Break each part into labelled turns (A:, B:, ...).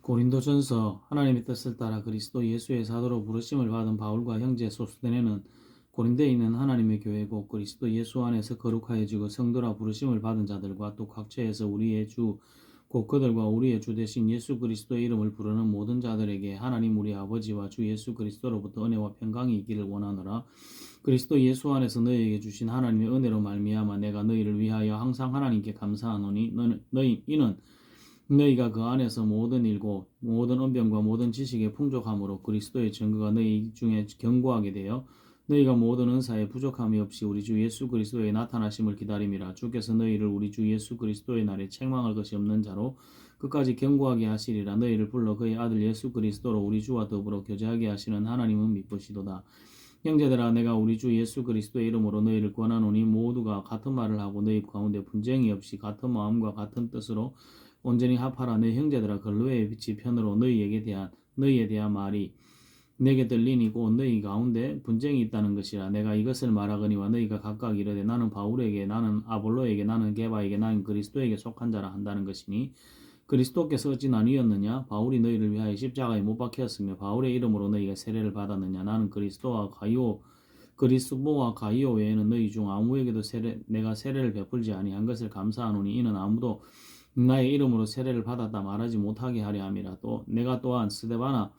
A: 고린도전서 하나님의 뜻을 따라 그리스도 예수의 사도로 부르심을 받은 바울과 형제 소수대네는 고린도에 있는 하나님의 교회고 그리스도 예수 안에서 거룩하여지고 성도라 부르심을 받은 자들과 또 각처에서 우리의 주 곧 그들과 우리의 주 되신 예수 그리스도의 이름을 부르는 모든 자들에게 하나님 우리 아버지와 주 예수 그리스도로부터 은혜와 평강이 있기를 원하노라. 그리스도 예수 안에서 너희에게 주신 하나님의 은혜로 말미암아 내가 너희를 위하여 항상 하나님께 감사하노니 이는 너희가 그 안에서 모든 일고 모든 언변과 모든 지식의 풍족함으로 그리스도의 증거가 너희 중에 견고하게 되어 너희가 모든 은사에 부족함이 없이 우리 주 예수 그리스도의 나타나심을 기다림이라. 주께서 너희를 우리 주 예수 그리스도의 날에 책망할 것이 없는 자로 끝까지 견고하게 하시리라. 너희를 불러 그의 아들 예수 그리스도로 우리 주와 더불어 교제하게 하시는 하나님은 미쁘시도다. 형제들아, 내가 우리 주 예수 그리스도의 이름으로 너희를 권하노니 모두가 같은 말을 하고 너희 가운데 분쟁이 없이 같은 마음과 같은 뜻으로 온전히 합하라. 내 형제들아, 근로의 빛이 편으로 너희에 대한 말이 내게 들리니고 너희 가운데 분쟁이 있다는 것이라. 내가 이것을 말하거니와 너희가 각각 이르되 나는 바울에게, 나는 아볼로에게, 나는 게바에게, 나는 그리스도에게 속한 자라 한다는 것이니 그리스도께서 어찌 나뉘었느냐? 바울이 너희를 위하여 십자가에 못 박혔으며 바울의 이름으로 너희가 세례를 받았느냐? 나는 그리스도와 가이오 외에는 너희 중 아무에게도 내가 세례를 베풀지 아니한 것을 감사하노니 이는 아무도 나의 이름으로 세례를 받았다 말하지 못하게 하려 함이라. 또 내가 또한 스데바나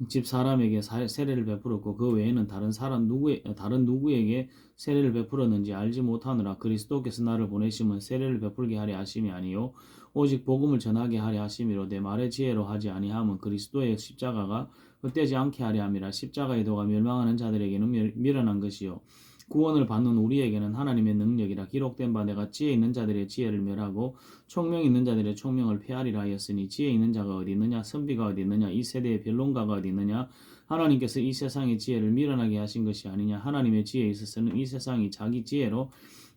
A: 집 사람에게 세례를 베풀었고 그 외에는 다른 누구에게 세례를 베풀었는지 알지 못하느라. 그리스도께서 나를 보내심은 세례를 베풀게 하려 하심이 아니요 오직 복음을 전하게 하려 하심이로 내 말의 지혜로 하지 아니함은 그리스도의 십자가가 헛되지 않게 하려 함이라. 십자가의 도가 멸망하는 자들에게는 미련한 것이요 구원을 받는 우리에게는 하나님의 능력이라. 기록된 바 내가 지혜 있는 자들의 지혜를 멸하고 총명 있는 자들의 총명을 폐하리라 하였으니 지혜 있는 자가 어디 있느냐? 선비가 어디 있느냐? 이 세대의 변론가가 어디 있느냐? 하나님께서 이 세상의 지혜를 미련하게 하신 것이 아니냐? 하나님의 지혜에 있어서는 이 세상이 자기 지혜로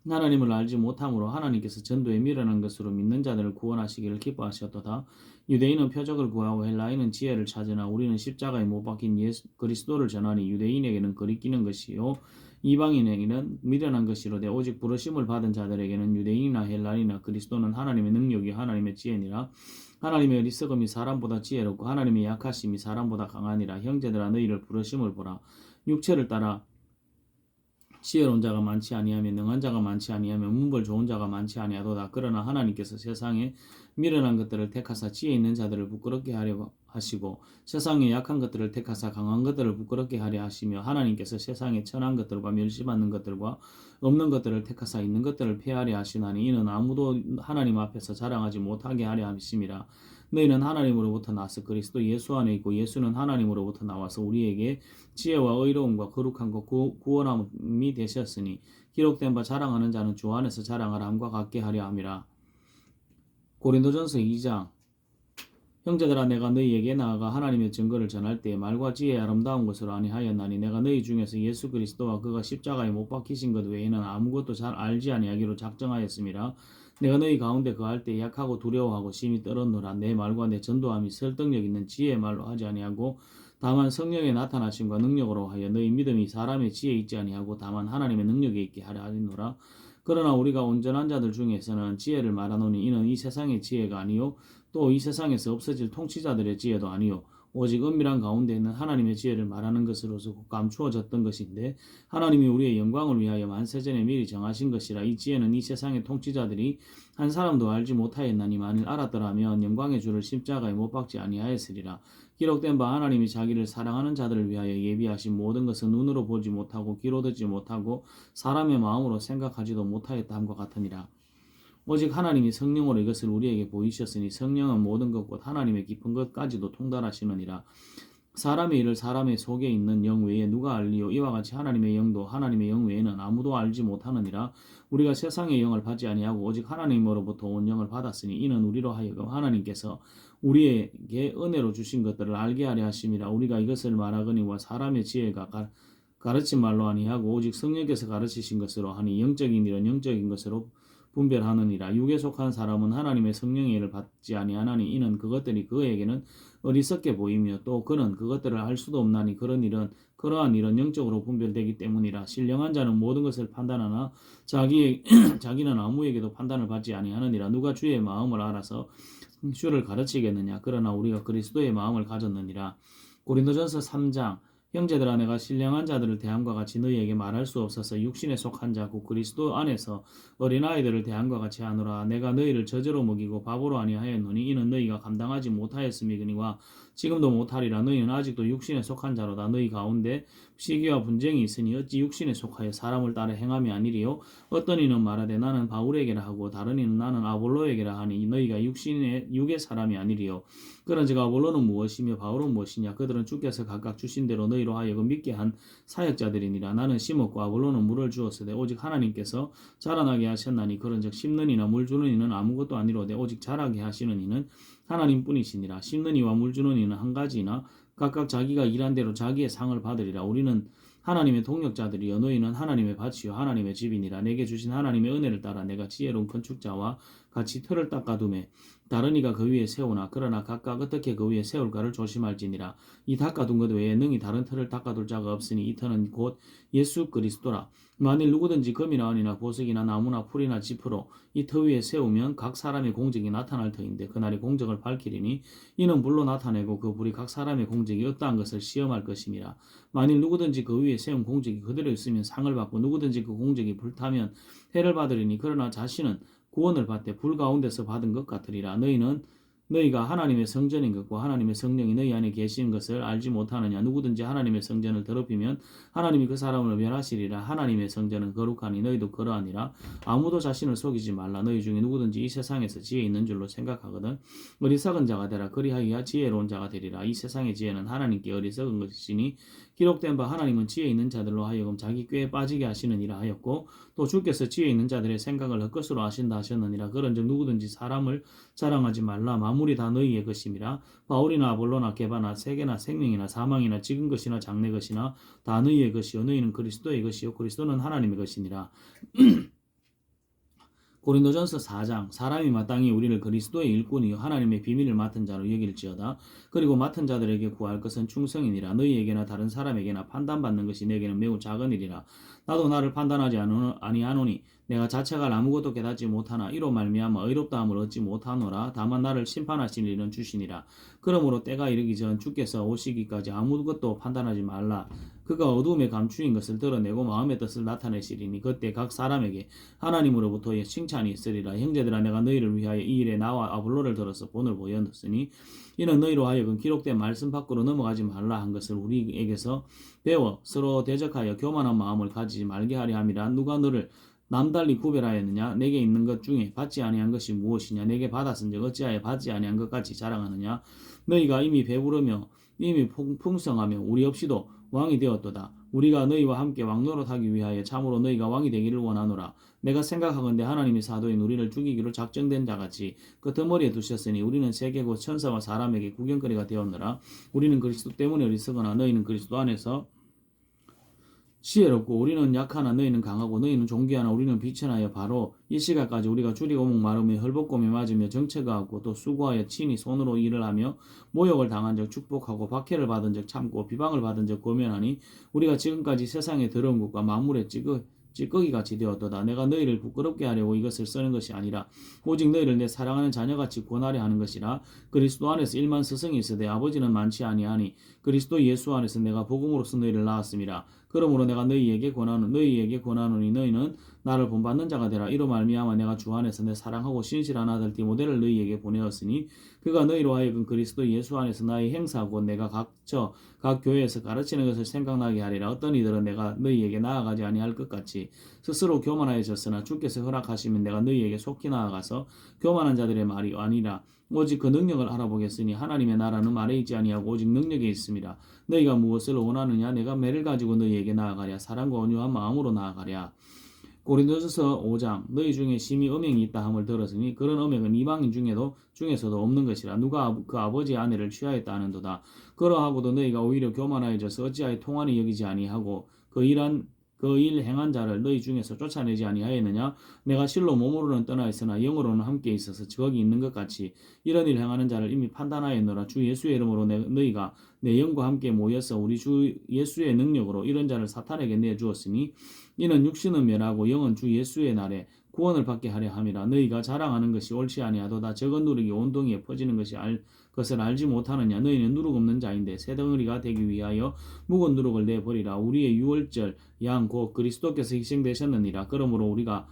A: 하나님을 알지 못함으로 하나님께서 전도에 미련한 것으로 믿는 자들을 구원하시기를 기뻐하셨도다. 유대인은 표적을 구하고 헬라인은 지혜를 찾으나 우리는 십자가에 못 박힌 그리스도를 전하니 유대인에게는 거리끼는 것이요 이방인에게는 미련한 것이로되 오직 부르심을 받은 자들에게는 유대인이나 헬라인이나 그리스도는 하나님의 능력이 하나님의 지혜니라. 하나님의 어리석음이 사람보다 지혜롭고 하나님의 약하심이 사람보다 강하니라. 형제들아, 너희를 부르심을 보라. 육체를 따라 지혜로운 자가 많지 아니하며 능한 자가 많지 아니하며 문벌 좋은 자가 많지 아니하도다. 그러나 하나님께서 세상에 미련한 것들을 택하사 지혜 있는 자들을 부끄럽게 하려 하시고 세상에 약한 것들을 택하사 강한 것들을 부끄럽게 하려 하시며 하나님께서 세상에 천한 것들과 멸시받는 것들과 없는 것들을 택하사 있는 것들을 폐하려 하시나니 이는 아무도 하나님 앞에서 자랑하지 못하게 하려 하심이라. 너희는 하나님으로부터 나서 그리스도 예수 안에 있고 예수는 하나님으로부터 나와서 우리에게 지혜와 의로움과 거룩함과 구원함이 되셨으니 기록된 바 자랑하는 자는 주 안에서 자랑하라 함과 같게 하려 함이라. 고린도전서 2장. 형제들아, 내가 너희에게 나아가 하나님의 증거를 전할 때에 말과 지혜의 아름다운 것으로 아니하였나니 내가 너희 중에서 예수 그리스도와 그가 십자가에 못 박히신 것 외에는 아무것도 잘 알지 아니하기로 작정하였음이라. 내가 너희 가운데 거할 때 약하고 두려워하고 심히 떨었노라. 내 말과 내 전도함이 설득력 있는 지혜의 말로 하지 아니하고 다만 성령의 나타나심과 능력으로 하여 너희 믿음이 사람의 지혜에 있지 아니하고 다만 하나님의 능력에 있게 하려 하노라. 그러나 우리가 온전한 자들 중에서는 지혜를 말하노니 이는 이 세상의 지혜가 아니요 또 이 세상에서 없어질 통치자들의 지혜도 아니요 오직 은밀한 가운데 있는 하나님의 지혜를 말하는 것으로서 감추어졌던 것인데 하나님이 우리의 영광을 위하여 만세전에 미리 정하신 것이라. 이 지혜는 이 세상의 통치자들이 한 사람도 알지 못하였나니 만일 알았더라면 영광의 주를 십자가에 못 박지 아니하였으리라. 기록된 바 하나님이 자기를 사랑하는 자들을 위하여 예비하신 모든 것은 눈으로 보지 못하고 귀로 듣지 못하고 사람의 마음으로 생각하지도 못하였다 함과 같으니라. 오직 하나님이 성령으로 이것을 우리에게 보이셨으니 성령은 모든 것 곧 하나님의 깊은 것까지도 통달하시느니라. 사람의 일을 사람의 속에 있는 영 외에 누가 알리요? 이와 같이 하나님의 영도 하나님의 영 외에는 아무도 알지 못하느니라. 우리가 세상의 영을 받지 아니하고 오직 하나님으로부터 온 영을 받았으니 이는 우리로 하여금 하나님께서 우리에게 은혜로 주신 것들을 알게 하려 하심이라. 우리가 이것을 말하거니와 사람의 지혜가 가르친 말로 아니하고 오직 성령께서 가르치신 것으로 하니 영적인 일은 영적인 것으로 분별하느니라. 육에 속한 사람은 하나님의 성령의 일을 받지 아니하나니 이는 그것들이 그에게는 어리석게 보이며 또 그는 그것들을 알 수도 없나니 그러한 일은 영적으로 분별되기 때문이라. 신령한 자는 모든 것을 판단하나 자기는 아무에게도 판단을 받지 아니하느니라. 누가 주의 마음을 알아서 주를 가르치겠느냐. 그러나 우리가 그리스도의 마음을 가졌느니라. 고린도전서 3장. 형제들아, 내가 신령한 자들을 대함과 같이 너희에게 말할 수 없어서 육신에 속한 자 곧 그리스도 안에서 어린아이들을 대함과 같이 하노라. 내가 너희를 저저로 먹이고 밥으로 아니하였노니 이는 너희가 감당하지 못하였음이니와 지금도 못하리라. 너희는 아직도 육신에 속한 자로다. 너희 가운데 시기와 분쟁이 있으니 어찌 육신에 속하여 사람을 따라 행함이 아니리요. 어떤 이는 말하되 나는 바울에게라 하고 다른 이는 나는 아볼로에게라 하니 너희가 육의 사람이 아니리요. 그런즉 아볼로는 무엇이며 바울은 무엇이냐. 그들은 주께서 각각 주신 대로 너희로 하여금 믿게 한 사역자들이니라. 나는 심었고 아볼로는 물을 주었으되 오직 하나님께서 자라나게 하셨나니 그런즉 심는 이나 물 주는 이는 아무것도 아니로되 오직 자라게 하시는 이는 하나님뿐이시니라. 심는 이와 물 주는 이는 한 가지나 각각 자기가 일한 대로 자기의 상을 받으리라. 우리는 하나님의 동역자들이여 너희는 하나님의 밭이요 하나님의 집이니라. 내게 주신 하나님의 은혜를 따라 내가 지혜로운 건축자와 같이 틀을 닦아두매 다른 이가 그 위에 세우나 그러나 각각 어떻게 그 위에 세울까를 조심할지니라. 이 닦아둔 것 외에 능히 다른 틀을 닦아둘 자가 없으니 이 터는 곧 예수 그리스도라. 만일 누구든지 금이나 은이나 보석이나 나무나 풀이나 지프로 이 터 위에 세우면 각 사람의 공적이 나타날 터인데 그날이 공적을 밝히리니 이는 불로 나타내고 그 불이 각 사람의 공적이 어떠한 것을 시험할 것임이라. 만일 누구든지 그 위에 세운 공적이 그대로 있으면 상을 받고 누구든지 그 공적이 불타면 해를 받으리니 그러나 자신은 구원을 받되 불 가운데서 받은 것 같으리라. 너희가 하나님의 성전인 것과 하나님의 성령이 너희 안에 계시는 것을 알지 못하느냐. 누구든지 하나님의 성전을 더럽히면 하나님이 그 사람을 멸하시리라. 하나님의 성전은 거룩하니 너희도 그러하니라. 아무도 자신을 속이지 말라. 너희 중에 누구든지 이 세상에서 지혜 있는 줄로 생각하거든 어리석은 자가 되라. 그리하여야 지혜로운 자가 되리라. 이 세상의 지혜는 하나님께 어리석은 것이니 기록된 바 하나님은 지혜 있는 자들로 하여금 자기 꾀에 빠지게 하시느니라 하였고 또 주께서 지혜 있는 자들의 생각을 헛것으로 하신다 하셨느니라. 그런즉 누구든지 사람을 자랑하지 말라. 만물이 다 너희의 것임이라. 바울이나 아볼로나 게바나 세계나 생명이나 사망이나 지금 것이나 장래 것이나 다 너희의 것이요 너희는 그리스도의 것이요 그리스도는 하나님의 것이니라. 고린도전서 4장. 사람이 마땅히 우리를 그리스도의 일꾼이요 하나님의 비밀을 맡은 자로 여길지어다. 그리고 맡은 자들에게 구할 것은 충성이니라. 너희에게나 다른 사람에게나 판단받는 것이 내게는 매우 작은 일이라. 나도 나를 판단하지 아니하노니 내가 자체가 아무것도 깨닫지 못하나 이로 말미암아 의롭다함을 얻지 못하노라. 다만 나를 심판하실 일은 주시니라. 그러므로 때가 이르기 전 주께서 오시기까지 아무것도 판단하지 말라. 그가 어두움에 감추인 것을 드러내고 마음의 뜻을 나타내시리니 그때 각 사람에게 하나님으로부터의 칭찬이 있으리라. 형제들아, 내가 너희를 위하여 이 일에 나와 아볼로를 들어서 본을 보였으니 이는 너희로 하여금 기록된 말씀 밖으로 넘어가지 말라 한 것을 우리에게서 배워 서로 대적하여 교만한 마음을 가지지 말게 하려 함이라. 누가 너를 남달리 구별하였느냐? 내게 있는 것 중에 받지 아니한 것이 무엇이냐? 내게 받았은즉 어찌하여 받지 아니한 것 같이 자랑하느냐? 너희가 이미 배부르며 이미 풍성하며 우리 없이도 왕이 되었도다. 우리가 너희와 함께 왕노릇하기 위하여 참으로 너희가 왕이 되기를 원하노라. 내가 생각하건대 하나님이 사도인 우리를 죽이기로 작정된 자같이 그 덩어리에 두셨으니 우리는 세계 곧 천사와 사람에게 구경거리가 되었노라. 우리는 그리스도 때문에 어리석으나 너희는 그리스도 안에서 지혜롭고 우리는 약하나 너희는 강하고 너희는 존귀하나 우리는 비천하여 바로 이 시각까지 우리가 줄이고 목마르며 헐벗고며 맞으며 정체가 없고 또 수고하여 친히 손으로 일을 하며 모욕을 당한 적 축복하고 박해를 받은 적 참고 비방을 받은 적 고면하니 우리가 지금까지 세상의 더러운 것과 만물의 찌꺼기같이 되었도다. 내가 너희를 부끄럽게 하려고 이것을 쓰는 것이 아니라 오직 너희를 내 사랑하는 자녀같이 권하려 하는 것이라. 그리스도 안에서 일만 스승이 있으되 아버지는 많지 아니하니 그리스도 예수 안에서 내가 복음으로써 너희를 낳았음이라. 그러므로 내가 너희에게 권하노니 너희는 나를 본받는 자가 되라. 이로 말미암아 내가 주 안에서 내 사랑하고 신실한 아들 디모데를 너희에게 보내었으니 그가 너희로 하여금 그리스도 예수 안에서 나의 행사하고 내가 각 교회에서 가르치는 것을 생각나게 하리라. 어떤 이들은 내가 너희에게 나아가지 아니할 것 같이 스스로 교만하여졌으나 주께서 허락하시면 내가 너희에게 속히 나아가서 교만한 자들의 말이 아니라 오직 그 능력을 알아보겠으니 하나님의 나라는 말에 있지 아니하고 오직 능력에 있습니다. 너희가 무엇을 원하느냐? 내가 매를 가지고 너희에게 나아가랴. 사랑과 온유한 마음으로 나아가랴. 고린도전서 5장. 너희 중에 심히 음행이 있다 함을 들었으니 그런 음행은 이방인 중에서도 없는 것이라. 누가 그 아버지의 아내를 취하였다 하는도다. 그러하고도 너희가 오히려 교만하여져서 어찌하여 통한이 여기지 아니하고 그 일 행한 자를 너희 중에서 쫓아내지 아니하였느냐? 내가 실로 몸으로는 떠나 있으나 영으로는 함께 있어서 거기 있는 것 같이 이런 일 행하는 자를 이미 판단하였노라. 주 예수의 이름으로 너희가 내 영과 함께 모여서 우리 주 예수의 능력으로 이런 자를 사탄에게 내주었으니 이는 육신은 멸하고 영은 주 예수의 날에 구원을 받게 하려 함이라. 너희가 자랑하는 것이 옳지 아니하도다. 적은 누룩이 온 동이에 퍼지는 것을 알지 못하느냐. 너희는 누룩 없는 자인데 새 덩어리가 되기 위하여 묵은 누룩을 내버리라. 우리의 유월절 양 곧 그리스도께서 희생되셨느니라. 그러므로 우리가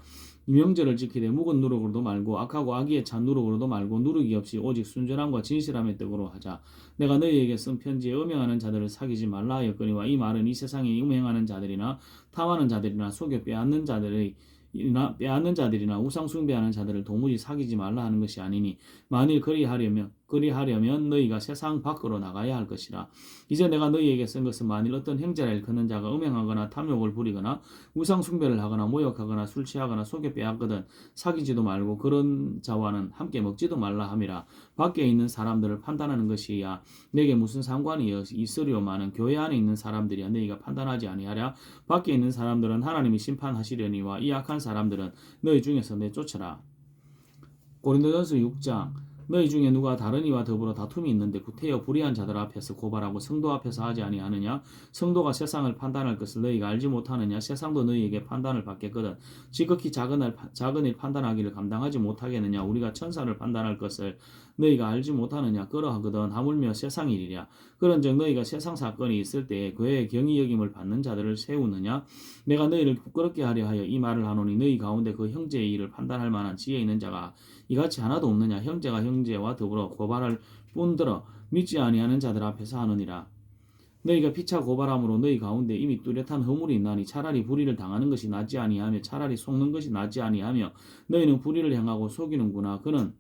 A: 명절을 지키되 묵은 누룩으로도 말고 악하고 악의에 찬 누룩으로도 말고 누룩이 없이 오직 순전함과 진실함의 떡으로 하자. 내가 너희에게 쓴 편지에 음행하는 자들을 사귀지 말라 하였거니와 이 말은 이 세상에 음행하는 자들이나 탐하는 자들이나 속여 빼앗는 자들이나 우상 숭배하는 자들을 도무지 사귀지 말라 하는 것이 아니니 만일 그리하려면 너희가 세상 밖으로 나가야 할 것이라. 이제 내가 너희에게 쓴 것은 만일 어떤 형제라 일컫는 자가 음행하거나 탐욕을 부리거나 우상 숭배를 하거나 모욕하거나 술 취하거나 속여 빼앗거든 사귀지도 말고 그런 자와는 함께 먹지도 말라 함이라. 밖에 있는 사람들을 판단하는 것이야 내게 무슨 상관이 있으려마는 교회 안에 있는 사람들이야 너희가 판단하지 아니하랴. 밖에 있는 사람들은 하나님이 심판하시려니와 이 악한 사람들은 너희 중에서 내쫓으라. 고린도전서 6장 너희 중에 누가 다른 이와 더불어 다툼이 있는데 구태여 불의한 자들 앞에서 고발하고 성도 앞에서 하지 아니하느냐. 성도가 세상을 판단할 것을 너희가 알지 못하느냐. 세상도 너희에게 판단을 받겠거든. 지극히 작은 일 판단하기를 감당하지 못하겠느냐. 우리가 천사를 판단할 것을 너희가 알지 못하느냐. 그러하거든 하물며 세상 일이랴. 그런즉 너희가 세상 사건이 있을 때에 그의 경히 여김을 받는 자들을 세우느냐. 내가 너희를 부끄럽게 하려 하여 이 말을 하노니 너희 가운데 그 형제의 일을 판단할 만한 지혜 있는 자가 이같이 하나도 없느냐. 형제가 형제와 더불어 고발할 뿐더러 믿지 아니하는 자들 앞에서 하느니라. 너희가 피차 고발함으로 너희 가운데 이미 뚜렷한 허물이 있나니 차라리 불의를 당하는 것이 낫지 아니하며 차라리 속는 것이 낫지 아니하며 너희는 불의를 행하고 속이는구나. 그는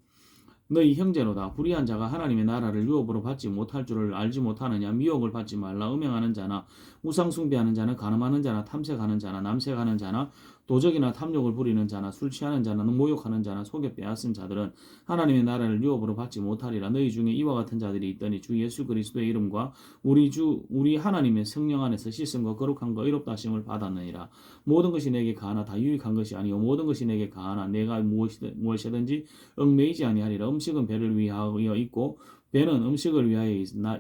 A: 너희 형제로다. 불의한 자가 하나님의 나라를 유업으로 받지 못할 줄을 알지 못하느냐. 미혹을 받지 말라. 음행하는 자나 우상 숭배하는 자나 간음하는 자나 탐색하는 자나 남색하는 자나 도적이나 탐욕을 부리는 자나 술 취하는 자나 모욕하는 자나 속여 빼앗은 자들은 하나님의 나라를 유업으로 받지 못하리라. 너희 중에 이와 같은 자들이 있더니 주 예수 그리스도의 이름과 우리 하나님의 성령 안에서 씻음과 거룩함과 의롭다 하심을 받았느니라. 모든 것이 내게 가하나 다 유익한 것이 아니요 모든 것이 내게 가하나 내가 무엇이든지 얽매이지 아니하리라. 음식은 배를 위하여 있고 배는 음식을 위하여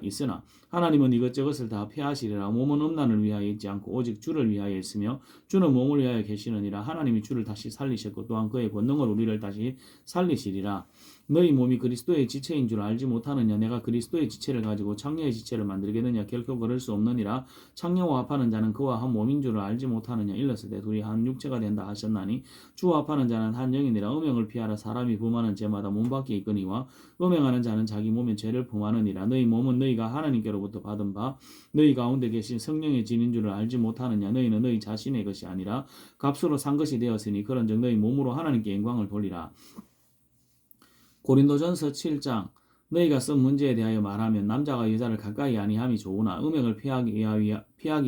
A: 있으나 하나님은 이것저것을 다 폐하시리라. 몸은 음란을 위하여 있지 않고 오직 주를 위하여 있으며 주는 몸을 위하여 계시느니라. 하나님이 주를 다시 살리셨고 또한 그의 권능을 우리를 다시 살리시리라. 너희 몸이 그리스도의 지체인 줄 알지 못하느냐. 내가 그리스도의 지체를 가지고 창녀의 지체를 만들겠느냐. 결코 그럴 수 없느니라. 창녀와 합하는 자는 그와 한 몸인 줄을 알지 못하느냐. 일렀으되 둘이 한 육체가 된다 하셨나니 주와 합하는 자는 한 영이니라. 음행을 피하라. 사람이 범하는 죄마다 몸 밖에 있거니와 음행하는 자는 자기 몸에 죄를 범하느니라. 너희 몸은 너희가 하나님께로부터 받은 바 너희 가운데 계신 성령의 진인 줄을 알지 못하느냐. 너희는 너희 자신의 것이 아니라 값으로 산 것이 되었으니 그런즉 너희 몸으로 하나님께 영광을 돌리라. 고린도전서 7장 너희가 쓴 문제에 대하여 말하면 남자가 여자를 가까이 아니함이 좋으나 음행을 피하기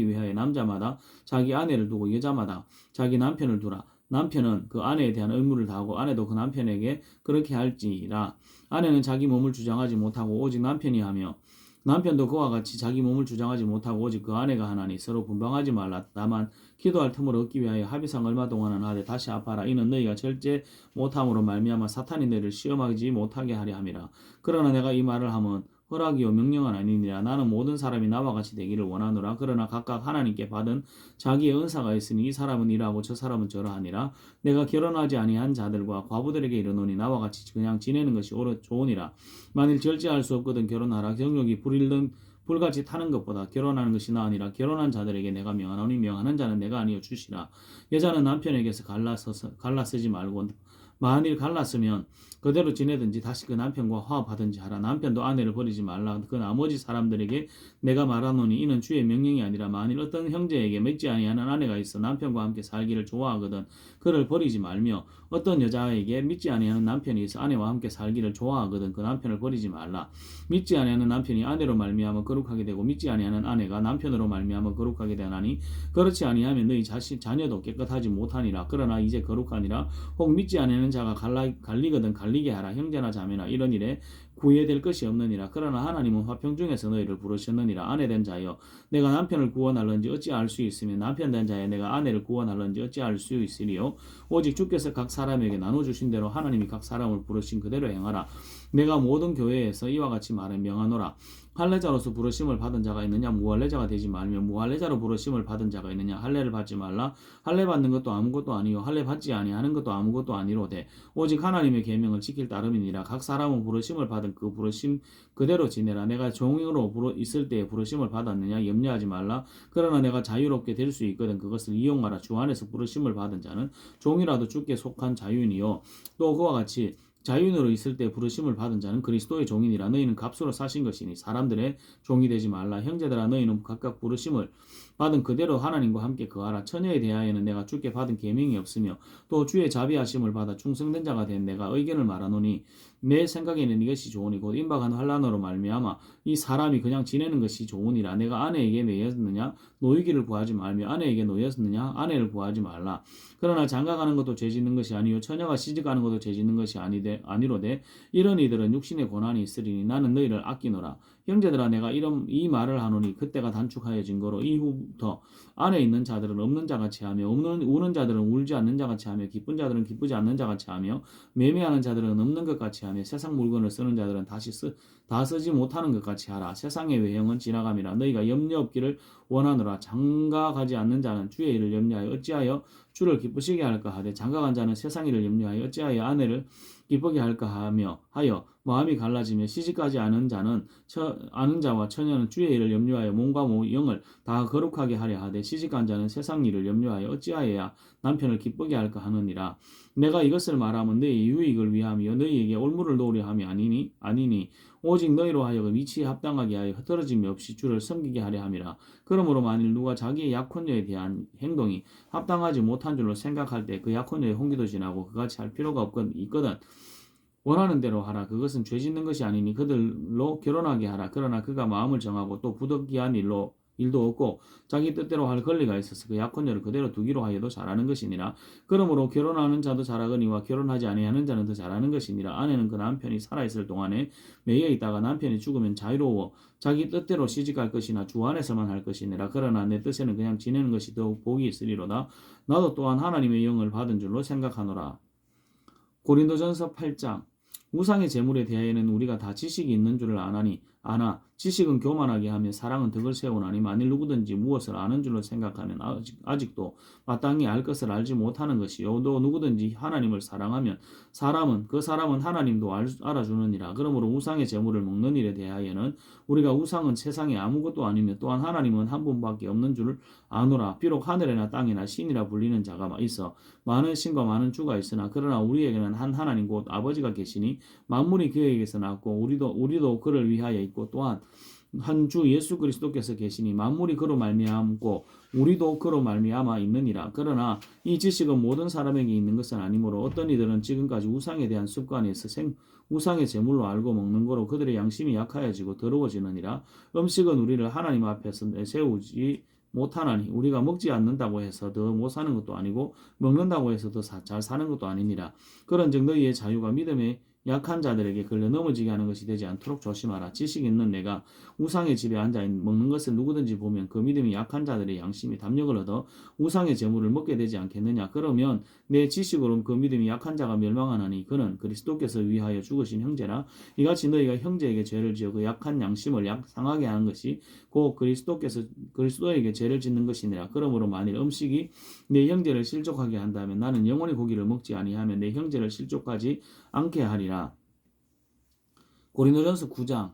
A: 위하여 남자마다 자기 아내를 두고 여자마다 자기 남편을 두라. 남편은 그 아내에 대한 의무를 다하고 아내도 그 남편에게 그렇게 할지라. 아내는 자기 몸을 주장하지 못하고 오직 남편이 하며 남편도 그와 같이 자기 몸을 주장하지 못하고 오직 그 아내가 하나니 서로 분방하지 말라. 다만 기도할 틈을 얻기 위하여 합의상 얼마 동안은 하되 다시 아파라. 이는 너희가 절제 못함으로 말미암아 사탄이 너희를 시험하지 못하게 하려 함이라. 그러나 내가 이 말을 하면 허락이요 명령은 아니니라. 나는 모든 사람이 나와 같이 되기를 원하노라. 그러나 각각 하나님께 받은 자기의 은사가 있으니 이 사람은 이러하고 저 사람은 저러하니라. 내가 결혼하지 아니한 자들과 과부들에게 이르노니 나와 같이 그냥 지내는 것이 좋으니라. 만일 절제할 수 없거든 결혼하라. 정욕이 불같이 타는 것보다 결혼하는 것이 나으니라. 결혼한 자들에게 내가 명하노니 명하는 자는 내가 아니요 주시라. 여자는 남편에게서 갈라서지 말고 만일 갈랐으면 그대로 지내든지 다시 그 남편과 화합하든지 하라. 남편도 아내를 버리지 말라. 그 나머지 사람들에게 내가 말하노니 이는 주의 명령이 아니라 만일 어떤 형제에게 믿지 아니하는 아내가 있어 남편과 함께 살기를 좋아하거든 그를 버리지 말며 어떤 여자에게 믿지 아니하는 남편이 있어 아내와 함께 살기를 좋아하거든 그 남편을 버리지 말라. 믿지 아니하는 남편이 아내로 말미암아 거룩하게 되고 믿지 아니하는 아내가 남편으로 말미암아 거룩하게 되나니 그렇지 아니하면 너희 자녀도 깨끗하지 못하니라. 그러나 이제 거룩하니라. 혹 믿지 아니하는 자가 갈리거든 갈리게 하라. 형제나 자매나 이런 일에 구애될 것이 없느니라. 그러나 하나님은 화평 중에서 너희를 부르셨느니라. 아내된 자여 내가 남편을 구원할런지 어찌할 수 있으며 남편된 자여 내가 아내를 구원할런지 어찌할 수 있으리요. 오직 주께서 각 사람에게 나눠주신 대로 하나님이 각 사람을 부르신 그대로 행하라. 내가 모든 교회에서 이와 같이 말해 명하노라. 할례자로서 부르심을 받은 자가 있느냐? 무할례자가 되지 말며 무할례자로 부르심을 받은 자가 있느냐? 할례를 받지 말라. 할례 받는 것도 아무것도 아니요 할례 받지 아니하는 것도 아무것도 아니로되 오직 하나님의 계명을 지킬 따름이니라. 각 사람은 부르심을 받은 그 부르심 그대로 지내라. 내가 종으로 있을 때에 부르심을 받았느냐? 염려하지 말라. 그러나 내가 자유롭게 될 수 있거든 그것을 이용하라. 주 안에서 부르심을 받은 자는 종이라도 주께 속한 자유인이요 또 그와 같이 자유인으로 있을 때 부르심을 받은 자는 그리스도의 종이니라. 너희는 값으로 사신 것이니 사람들의 종이 되지 말라. 형제들아 너희는 각각 부르심을 받은 그대로 하나님과 함께 거하라. 처녀에 대하여는 내가 주께 받은 계명이 없으며 또 주의 자비하심을 받아 충성된 자가 된 내가 의견을 말하노니 내 생각에는 이것이 좋으니 곧 임박한 환난으로 말미암아 이 사람이 그냥 지내는 것이 좋으니라. 내가 아내에게 매였느냐 노이기를 구하지 말며 아내에게 노였느냐 아내를 구하지 말라. 그러나 장가가는 것도 죄짓는 것이 아니요 처녀가 시집가는 것도 죄짓는 것이 아니로되 이런 이들은 육신의 고난이 있으리니 나는 너희를 아끼노라. 형제들아 내가 이 말을 하노니 그때가 단축하여진 거로 이후부터 안에 있는 자들은 없는 자같이 하며 우는 자들은 울지 않는 자같이 하며 기쁜 자들은 기쁘지 않는 자같이 하며 매매하는 자들은 없는 것 같이 하며 세상 물건을 쓰는 자들은 다 쓰지 못하는 것 같이 하라. 세상의 외형은 지나감이라. 너희가 염려 없기를 원하노라. 장가가지 않는 자는 주의 일을 염려하여 어찌하여 주를 기쁘시게 할까 하되 장가간 자는 세상 일을 염려하여 어찌하여 아내를 기쁘게 할까 하여 마음이 갈라지며 시집가지 않은 자와 처녀는 주의 일을 염려하여 몸과 영을 다 거룩하게 하려 하되 시집간 자는 세상 일을 염려하여 어찌하여야 남편을 기쁘게 할까 하느니라. 내가 이것을 말하면 너희의 유익을 위함이요 너희에게 올무를 놓으려 함이 아니니 오직 너희로 하여금 이치에 합당하게 하여 흩어짐이 없이 주를 섬기게 하려 함이라. 그러므로 만일 누가 자기의 약혼녀에 대한 행동이 합당하지 못한 줄로 생각할 때 그 약혼녀의 홍기도 지나고 그같이 할 필요가 있거든 원하는 대로 하라. 그것은 죄 짓는 것이 아니니 그들로 결혼하게 하라. 그러나 그가 마음을 정하고 또 부득이한 일도 없고 자기 뜻대로 할 권리가 있어서 그 약혼녀를 그대로 두기로 하여도 잘하는 것이니라. 그러므로 결혼하는 자도 잘하거니와 결혼하지 아니하는 자는 더 잘하는 것이니라. 아내는 그 남편이 살아있을 동안에 매여 있다가 남편이 죽으면 자유로워 자기 뜻대로 시집갈 것이나 주 안에서만 할 것이니라. 그러나 내 뜻에는 그냥 지내는 것이 더욱 복이 있으리로다. 나도 또한 하나님의 영을 받은 줄로 생각하노라. 고린도전서 8장 우상의 제물에 대하여는 우리가 다 지식이 있는 줄을 아나 지식은 교만하게 하며 사랑은 덕을 세우나니 만일 누구든지 무엇을 아는 줄로 생각하면 아직도 마땅히 알 것을 알지 못하는 것이요 또 누구든지 하나님을 사랑하면 그 사람은 하나님도 알아주느니라. 그러므로 우상의 제물을 먹는 일에 대하여는 우리가 우상은 세상에 아무것도 아니며 또한 하나님은 한 분밖에 없는 줄을 아노라. 비록 하늘이나 땅이나 신이라 불리는 자가 있어 많은 신과 많은 주가 있으나 그러나 우리에게는 한 하나님 곧 아버지가 계시니 만물이 그에게서 났고 우리도 그를 위하여 있고 또한 한 주 예수 그리스도께서 계시니 만물이 그로 말미암고 우리도 그로 말미암아 있느니라. 그러나 이 지식은 모든 사람에게 있는 것은 아니므로 어떤 이들은 지금까지 우상에 대한 습관에서 우상의 제물로 알고 먹는 거로 그들의 양심이 약하여지고 더러워지느니라. 음식은 우리를 하나님 앞에서 내세우지 못하나니 우리가 먹지 않는다고 해서 더 못 사는 것도 아니고 먹는다고 해서 더 잘 사는 것도 아니니라. 그런즉 너희의 자유가 믿음에 약한 자들에게 걸려 넘어지게 하는 것이 되지 않도록 조심하라. 지식 있는 내가 우상의 집에 앉아 먹는 것을 누구든지 보면 그 믿음이 약한 자들의 양심이 담력을 얻어 우상의 제물을 먹게 되지 않겠느냐. 그러면 내 지식으로 그 믿음이 약한 자가 멸망하나니 그는 그리스도께서 위하여 죽으신 형제라. 이같이 너희가 형제에게 죄를 지어 그 약한 양심을 상하게 하는 것이 곧 그리스도에게 죄를 짓는 것이니라. 그러므로 만일 음식이 내 형제를 실족하게 한다면 나는 영원히 고기를 먹지 아니하면 내 형제를 실족하지 않게 하리라. 고린도전서 9장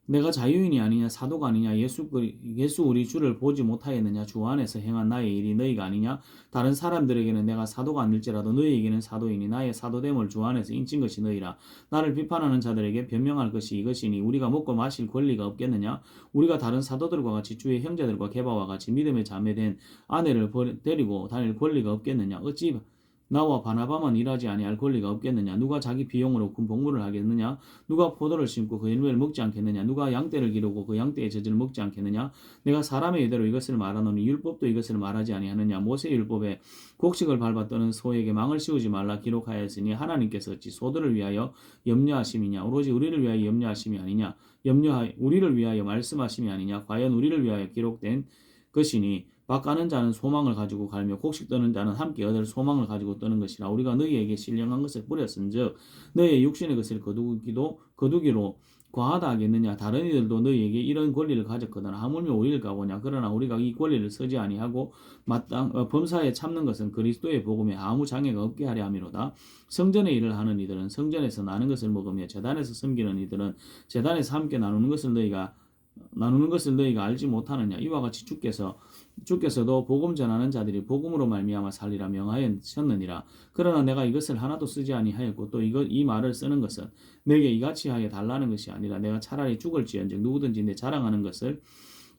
A: 내가 자유인이 아니냐 사도가 아니냐 예수 우리 주를 보지 못하였느냐 주 안에서 행한 나의 일이 너희가 아니냐 다른 사람들에게는 내가 사도가 아닐지라도 너희에게는 사도이니 나의 사도됨을 주 안에서 인친 것이 너희라. 나를 비판하는 자들에게 변명할 것이 이것이니 우리가 먹고 마실 권리가 없겠느냐. 우리가 다른 사도들과 같이 주의 형제들과 게바와 같이 믿음의 자매된 아내를 데리고 다닐 권리가 없겠느냐. 어찌 나와 바나바만 일하지 아니할 권리가 없겠느냐. 누가 자기 비용으로 군 복무를 하겠느냐. 누가 포도를 심고 그 열매를 먹지 않겠느냐. 누가 양떼를 기르고 그 양떼의 젖을 먹지 않겠느냐. 내가 사람의 의대로 이것을 말하노니 율법도 이것을 말하지 아니하느냐. 모세 율법에 곡식을 밟아 떠는 소에게 망을 씌우지 말라 기록하였으니 하나님께서 어찌 소들을 위하여 염려하심이냐. 오로지 우리를 위하여 염려하심이 아니냐. 우리를 위하여 말씀하심이 아니냐. 과연 우리를 위하여 기록된 것이니 막 가는 자는 소망을 가지고 갈며 곡식 떠는 자는 함께 얻을 소망을 가지고 떠는 것이라. 우리가 너희에게 신령한 것을 뿌렸은즉 너희의 육신의 것을 거두기도 거두기로 과하다 하겠느냐. 다른 이들도 너희에게 이런 권리를 가졌거든 하물며 우리일까 보냐. 그러나 우리가 이 권리를 쓰지 아니하고 범사에 참는 것은 그리스도의 복음에 아무 장애가 없게 하려 함이로다. 성전의 일을 하는 이들은 성전에서 나는 것을 먹으며 제단에서 섬기는 이들은 제단에서 함께 나누는 것을 너희가 알지 못하느냐. 이와 같이 주께서도 복음 전하는 자들이 복음으로 말미암아 살리라 명하였느니라. 그러나 내가 이것을 하나도 쓰지 아니하였고 또 이 말을 쓰는 것은 내게 이같이 하여 달라는 것이 아니라 내가 차라리 죽을지언정 누구든지 내 자랑하는 것을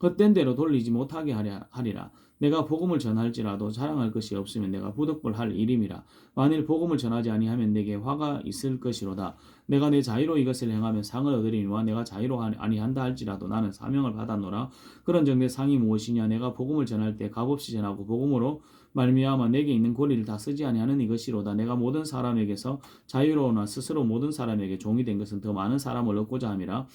A: 헛된 대로 돌리지 못하게 하리라. 내가 복음을 전할지라도 자랑할 것이 없으면 내가 부득불할 일임이라. 만일 복음을 전하지 아니하면 내게 화가 있을 것이로다. 내가 내 자유로 이것을 행하면 상을 얻으리니와 내가 자유로 아니한다 할지라도 나는 사명을 받았노라. 그런즉 내 상이 무엇이냐. 내가 복음을 전할 때 값없이 전하고 복음으로 말미암아 내게 있는 권리를 다 쓰지 아니하는 이것이로다. 내가 모든 사람에게서 자유로우나 스스로 모든 사람에게 종이 된 것은 더 많은 사람을 얻고자 함이라.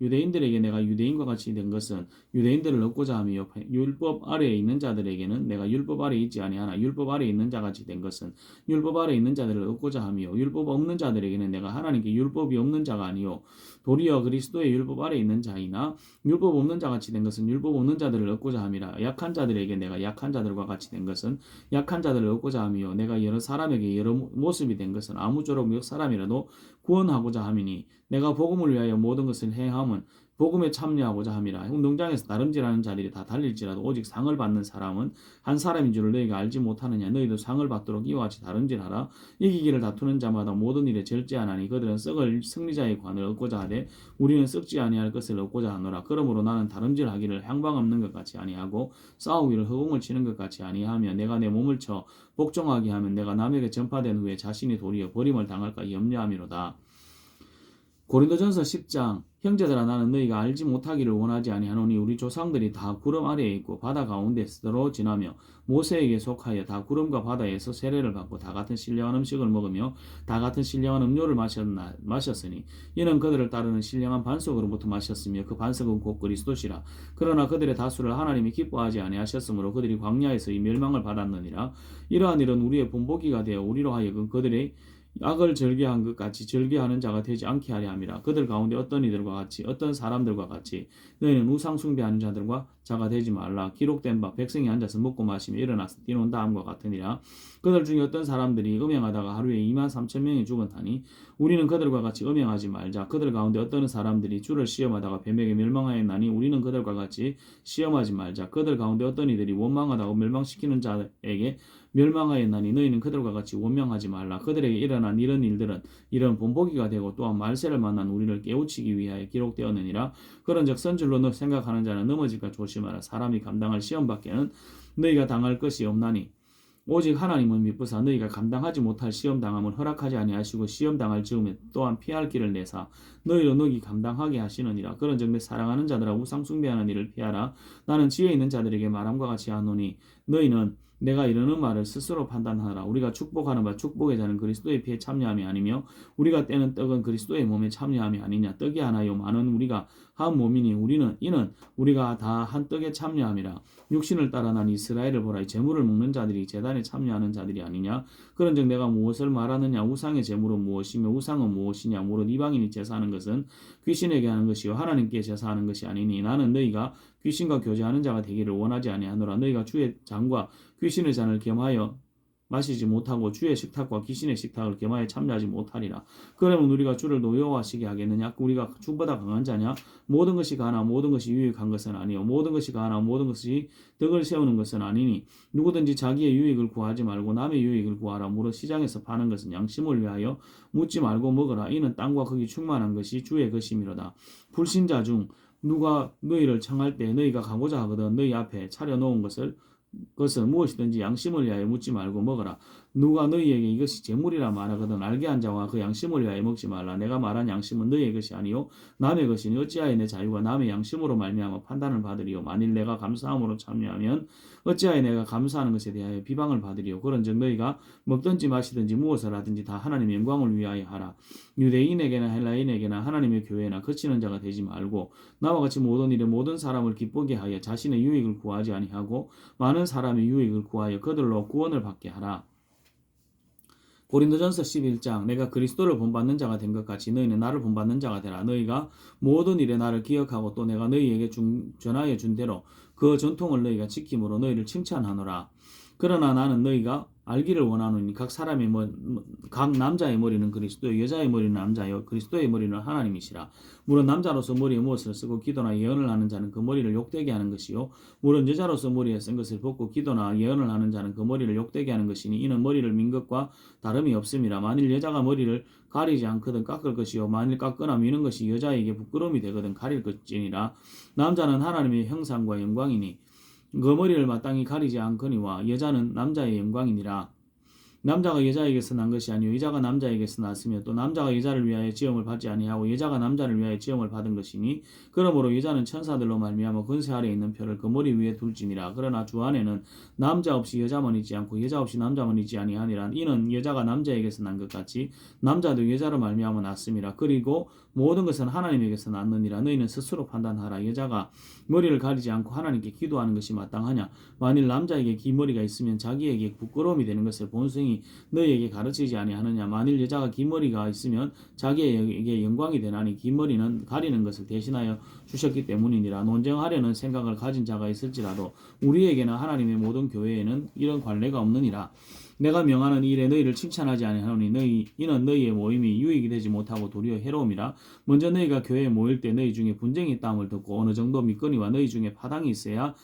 A: 유대인들에게 내가 유대인과 같이 된 것은 유대인들을 얻고자 함이요 율법 아래에 있는 자들에게는 내가 율법 아래에 있지 아니하나 율법 아래에 있는 자같이 된 것은 율법 아래에 있는 자들을 얻고자 함이요 율법 없는 자들에게는 내가 하나님께 율법이 없는 자가 아니요 도리어 그리스도의 율법 아래에 있는 자이나 율법 없는 자같이 된 것은 율법 없는 자들을 얻고자 함이라. 약한 자들에게 내가 약한 자들과 같이 된 것은 약한 자들을 얻고자 함이요 내가 여러 사람에게 여러 모습이 된 것은 아무쪼록 몇 사람이라도 구원하고자 함이니 내가 복음을 위하여 모든 것을 행함은 복음에 참여하고자 함이라. 운동장에서 다름질하는 자들이 다 달릴지라도 오직 상을 받는 사람은 한 사람인 줄을 너희가 알지 못하느냐. 너희도 상을 받도록 이와 같이 다름질하라. 이기기를 다투는 자마다 모든 일에 절제하나니 그들은 썩을 승리자의 관을 얻고자 하되 우리는 썩지 아니할 것을 얻고자 하노라. 그러므로 나는 다름질하기를 향방 없는 것 같이 아니하고 싸우기를 허공을 치는 것 같이 아니하며 내가 내 몸을 쳐 복종하게 하면 내가 남에게 전파된 후에 자신이 도리어 버림을 당할까 염려함이로다. 고린도전서 10장 형제들아 나는 너희가 알지 못하기를 원하지 아니하노니 우리 조상들이 다 구름 아래에 있고 바다 가운데로 지나며 모세에게 속하여 다 구름과 바다에서 세례를 받고 다 같은 신령한 음식을 먹으며 다 같은 신령한 음료를 마셨으니 이는 그들을 따르는 신령한 반석으로부터 마셨으며 그 반석은 곧 그리스도시라. 그러나 그들의 다수를 하나님이 기뻐하지 아니하셨으므로 그들이 광야에서 이 멸망을 받았느니라. 이러한 일은 우리의 본보기가 되어 우리로 하여금 그들의 악을 절개한 것 같이 절개하는 자가 되지 않게 하려 함이라. 그들 가운데 어떤 이들과 같이 어떤 사람들과 같이 너희는 우상 숭배하는 자들과 자가 되지 말라. 기록된 바 백성이 앉아서 먹고 마시며 일어나서 뛰노는 다음과 같으니라. 그들 중에 어떤 사람들이 음행하다가 하루에 23,000명이 죽었나니 우리는 그들과 같이 음행하지 말자. 그들 가운데 어떤 사람들이 주를 시험하다가 뱀에게 멸망하였나니 우리는 그들과 같이 시험하지 말자. 그들 가운데 어떤 이들이 원망하다가 멸망시키는 자에게 멸망하였나니 너희는 그들과 같이 원망하지 말라. 그들에게 일어난 이런 일들은 이런 본보기가 되고 또한 말세를 만난 우리를 깨우치기 위하여 기록되었느니라. 그런즉 선줄로 생각하는 자는 넘어질까 조심하라. 사람이 감당할 시험밖에는 너희가 당할 것이 없나니 오직 하나님은 미쁘사 너희가 감당하지 못할 시험 당함을 허락하지 아니하시고 시험 당할 즈음에 또한 피할 길을 내사 너희로 너희 감당하게 하시느니라. 그런즉 내 사랑하는 자들아 우상 숭배하는 일을 피하라. 나는 지혜 있는 자들에게 말함과 같이 하노니 너희는 내가 이르는 말을 스스로 판단하라. 우리가 축복하는 바 축복의 자는 그리스도의 피에 참여함이 아니며 우리가 떼는 떡은 그리스도의 몸에 참여함이 아니냐. 떡이 하나요 많은 우리가 한 몸이니 이는 우리가 다 한 떡에 참여함이라. 육신을 따라 난 이스라엘을 보라. 제물을 먹는 자들이 제단에 참여하는 자들이 아니냐. 그런즉 내가 무엇을 말하느냐. 우상의 제물은 무엇이며 우상은 무엇이냐. 무릇 이방인이 제사하는 것은 귀신에게 하는 것이요 하나님께 제사하는 것이 아니니 나는 너희가 귀신과 교제하는 자가 되기를 원하지 아니하노라. 너희가 주의 잔과 귀신의 잔을 겸하여 마시지 못하고 주의 식탁과 귀신의 식탁을 겸하여 참여하지 못하리라. 그러면 우리가 주를 노여워하시게 하겠느냐? 우리가 주보다 강한 자냐? 모든 것이 가나 모든 것이 유익한 것은 아니요 모든 것이 가나 모든 것이 덕을 세우는 것은 아니니 누구든지 자기의 유익을 구하지 말고 남의 유익을 구하라. 무릇 시장에서 파는 것은 양심을 위하여 묻지 말고 먹으라. 이는 땅과 거기 충만한 것이 주의 것임이로다. 불신자 중 누가 너희를 청할 때 너희가 가고자 하거든 너희 앞에 차려놓은 것은 무엇이든지 양심을 위하여 묻지 말고 먹어라. 누가 너희에게 이것이 재물이라 말하거든 알게 한 자와 그 양심을 위하여 먹지 말라. 내가 말한 양심은 너희의 것이 아니요 남의 것이니 어찌하여 내 자유가 남의 양심으로 말미암아 판단을 받으리요. 만일 내가 감사함으로 참여하면 어찌하여 내가 감사하는 것에 대하여 비방을 받으리요. 그런즉 너희가 먹든지 마시든지 무엇을 하든지 다 하나님의 영광을 위하여 하라. 유대인에게나 헬라인에게나 하나님의 교회나 그치는 자가 되지 말고 나와 같이 모든 일에 모든 사람을 기쁘게 하여 자신의 유익을 구하지 아니하고 많은 사람의 유익을 구하여 그들로 구원을 받게 하라. 고린도전서 11장 내가 그리스도를 본받는 자가 된 것 같이 너희는 나를 본받는 자가 되라. 너희가 모든 일에 나를 기억하고 또 내가 너희에게 전하여 준 대로 그 전통을 너희가 지킴으로 너희를 칭찬하노라. 그러나 나는 너희가 알기를 원하노니 각 남자의 머리는 그리스도, 여자의 머리는 남자요 그리스도의 머리는 하나님이시라. 물론 남자로서 머리에 무엇을 쓰고 기도나 예언을 하는 자는 그 머리를 욕되게 하는 것이요 물론 여자로서 머리에 쓴 것을 벗고 기도나 예언을 하는 자는 그 머리를 욕되게 하는 것이니 이는 머리를 민 것과 다름이 없음이라. 만일 여자가 머리를 가리지 않거든 깎을 것이요 만일 깎거나 미는 것이 여자에게 부끄러움이 되거든 가릴 것이니라. 남자는 하나님의 형상과 영광이니 그 머리를 마땅히 가리지 않거니와 여자는 남자의 영광이니라. 남자가 여자에게서 난 것이 아니요 여자가 남자에게서 났으며 또 남자가 여자를 위하여 지음을 받지 아니하고 여자가 남자를 위하여 지음을 받은 것이니 그러므로 여자는 천사들로 말미암아 권세 아래 있는 표를 그 머리 위에 둘지니라. 그러나 주 안에는 남자 없이 여자만 있지 않고 여자 없이 남자만 있지 아니하니라. 이는 여자가 남자에게서 난 것 같이 남자도 여자로 말미암아 났음이라. 그리고 모든 것은 하나님에게서 났느니라. 너희는 스스로 판단하라. 여자가 머리를 가리지 않고 하나님께 기도하는 것이 마땅하냐. 만일 남자에게 긴 머리가 있으면 자기에게 부끄러움이 되는 것을 본성이 너희에게 가르치지 아니하느냐. 만일 여자가 긴 머리가 있으면 자기에게 영광이 되나니 긴 머리는 가리는 것을 대신하여 주셨기 때문이니라. 논쟁하려는 생각을 가진 자가 있을지라도 우리에게는 하나님의 모든 교회에는 이런 관례가 없느니라. 내가 명하는 일에 너희를 칭찬하지 아니하노니 이는 너희의 모임이 유익이 되지 못하고 도리어 해로움이라. 먼저 너희가 교회에 모일 때 너희 중에 분쟁이 있다함을 듣고 어느 정도 믿거니와 너희 중에 파당이 있어야